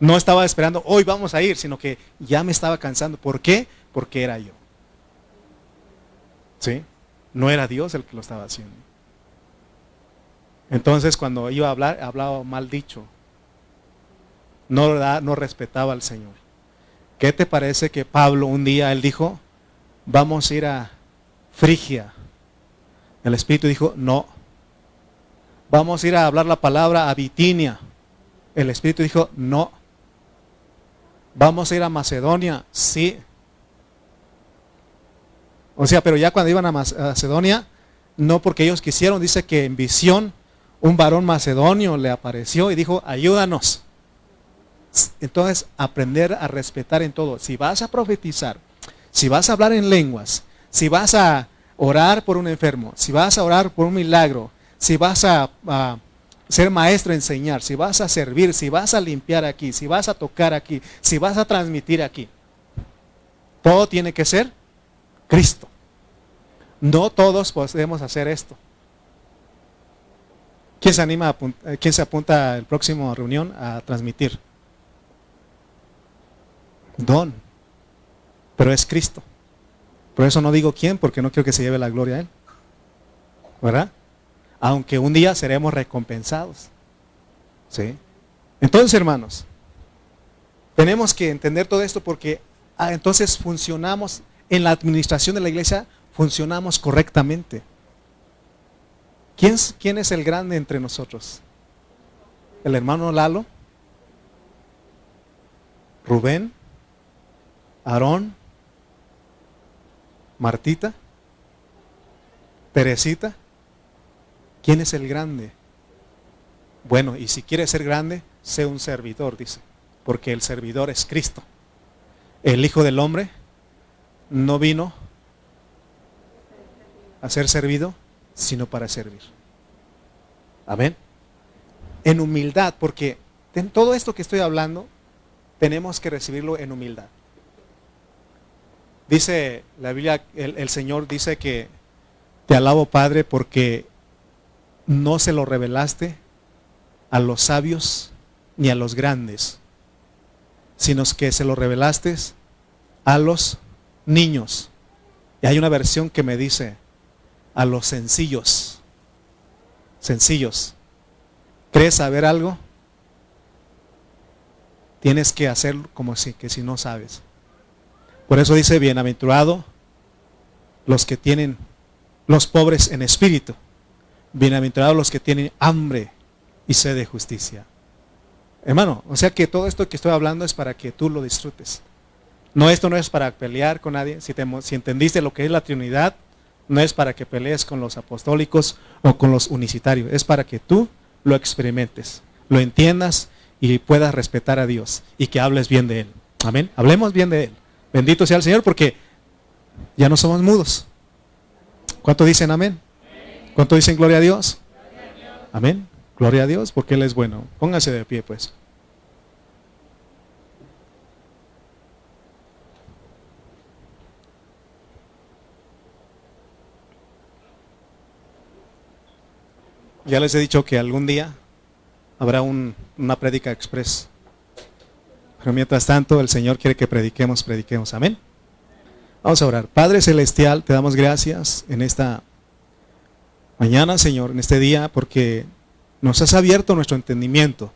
No estaba esperando, hoy vamos a ir, sino que ya me estaba cansando. ¿Por qué? Porque era yo. ¿Sí? No era Dios el que lo estaba haciendo. Entonces cuando iba a hablar, hablaba mal dicho. No respetaba al Señor. ¿Qué te parece que Pablo un día, él dijo, vamos a ir a Frigia? El Espíritu dijo, no. Vamos a ir a hablar la palabra a Bitinia. El Espíritu dijo, no. Vamos a ir a Macedonia, sí. O sea, pero ya cuando iban a Macedonia, no porque ellos quisieron, dice que en visión un varón macedonio le apareció y dijo, ayúdanos. Entonces, aprender a respetar en todo. Si vas a profetizar, si vas a hablar en lenguas, si vas a orar por un enfermo, si vas a orar por un milagro, si vas a ser maestro, enseñar, si vas a servir, si vas a limpiar aquí, si vas a tocar aquí, si vas a transmitir aquí, todo tiene que ser Cristo. No todos podemos hacer esto. ¿Quién se anima, quién se apunta a la próxima reunión a transmitir? Don. Pero es Cristo. Por eso no digo quién, porque no quiero que se lleve la gloria a Él. ¿Verdad? Aunque un día seremos recompensados. ¿Sí? Entonces, hermanos, tenemos que entender todo esto porque entonces funcionamos en la administración de la iglesia, funcionamos correctamente. ¿Quién es el grande entre nosotros? ¿El hermano Lalo? ¿Rubén? ¿Aarón? ¿Martita? ¿Teresita? ¿Quién es el grande? Bueno, y si quieres ser grande, sé un servidor, dice. Porque el servidor es Cristo. El Hijo del Hombre no vino a ser servido, sino para servir. Amén. En humildad, porque en todo esto que estoy hablando, tenemos que recibirlo en humildad. Dice la Biblia, el Señor dice que te alabo, Padre, porque no se lo revelaste a los sabios ni a los grandes, sino que se lo revelaste a los niños. Y hay una versión que me dice a los sencillos. Sencillos. ¿Crees saber algo? Tienes que hacer como si no sabes. Por eso dice, bienaventurado los que tienen, los pobres en espíritu. Bienaventurados los que tienen hambre y sed de justicia. Hermano, o sea que todo esto que estoy hablando es para que tú lo disfrutes. No, esto no es para pelear con nadie. Si entendiste lo que es la Trinidad, No es para que pelees con los apostólicos o con los unicitarios. Es para que tú lo experimentes, lo entiendas y puedas respetar a Dios y que hables bien de Él. Amén. Hablemos bien de Él. Bendito sea el Señor porque ya no somos mudos. ¿Cuánto dicen amén? ¿Cuánto dicen gloria a Dios? Amén. Gloria a Dios porque Él es bueno. Póngase de pie pues. Ya les he dicho que algún día habrá una prédica express. Pero mientras tanto el Señor quiere que prediquemos. Amén. Vamos a orar. Padre Celestial, te damos gracias en esta mañana, Señor, en este día, porque nos has abierto nuestro entendimiento.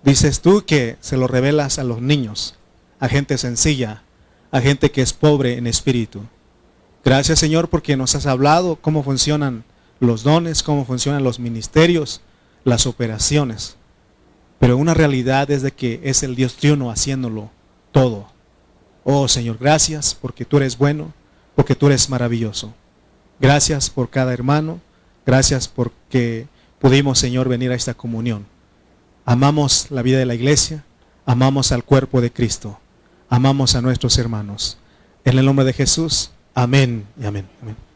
Dices tú que se lo revelas a los niños, a gente sencilla, a gente que es pobre en espíritu. Gracias, Señor, porque nos has hablado cómo funcionan los dones, cómo funcionan los ministerios, las operaciones. Pero una realidad es de que es el Dios triuno haciéndolo todo. Oh Señor, gracias porque tú eres bueno, porque tú eres maravilloso. Gracias por cada hermano, gracias porque pudimos, Señor, venir a esta comunión. Amamos la vida de la iglesia, amamos al cuerpo de Cristo, amamos a nuestros hermanos. En el nombre de Jesús, amén y amén. Amén.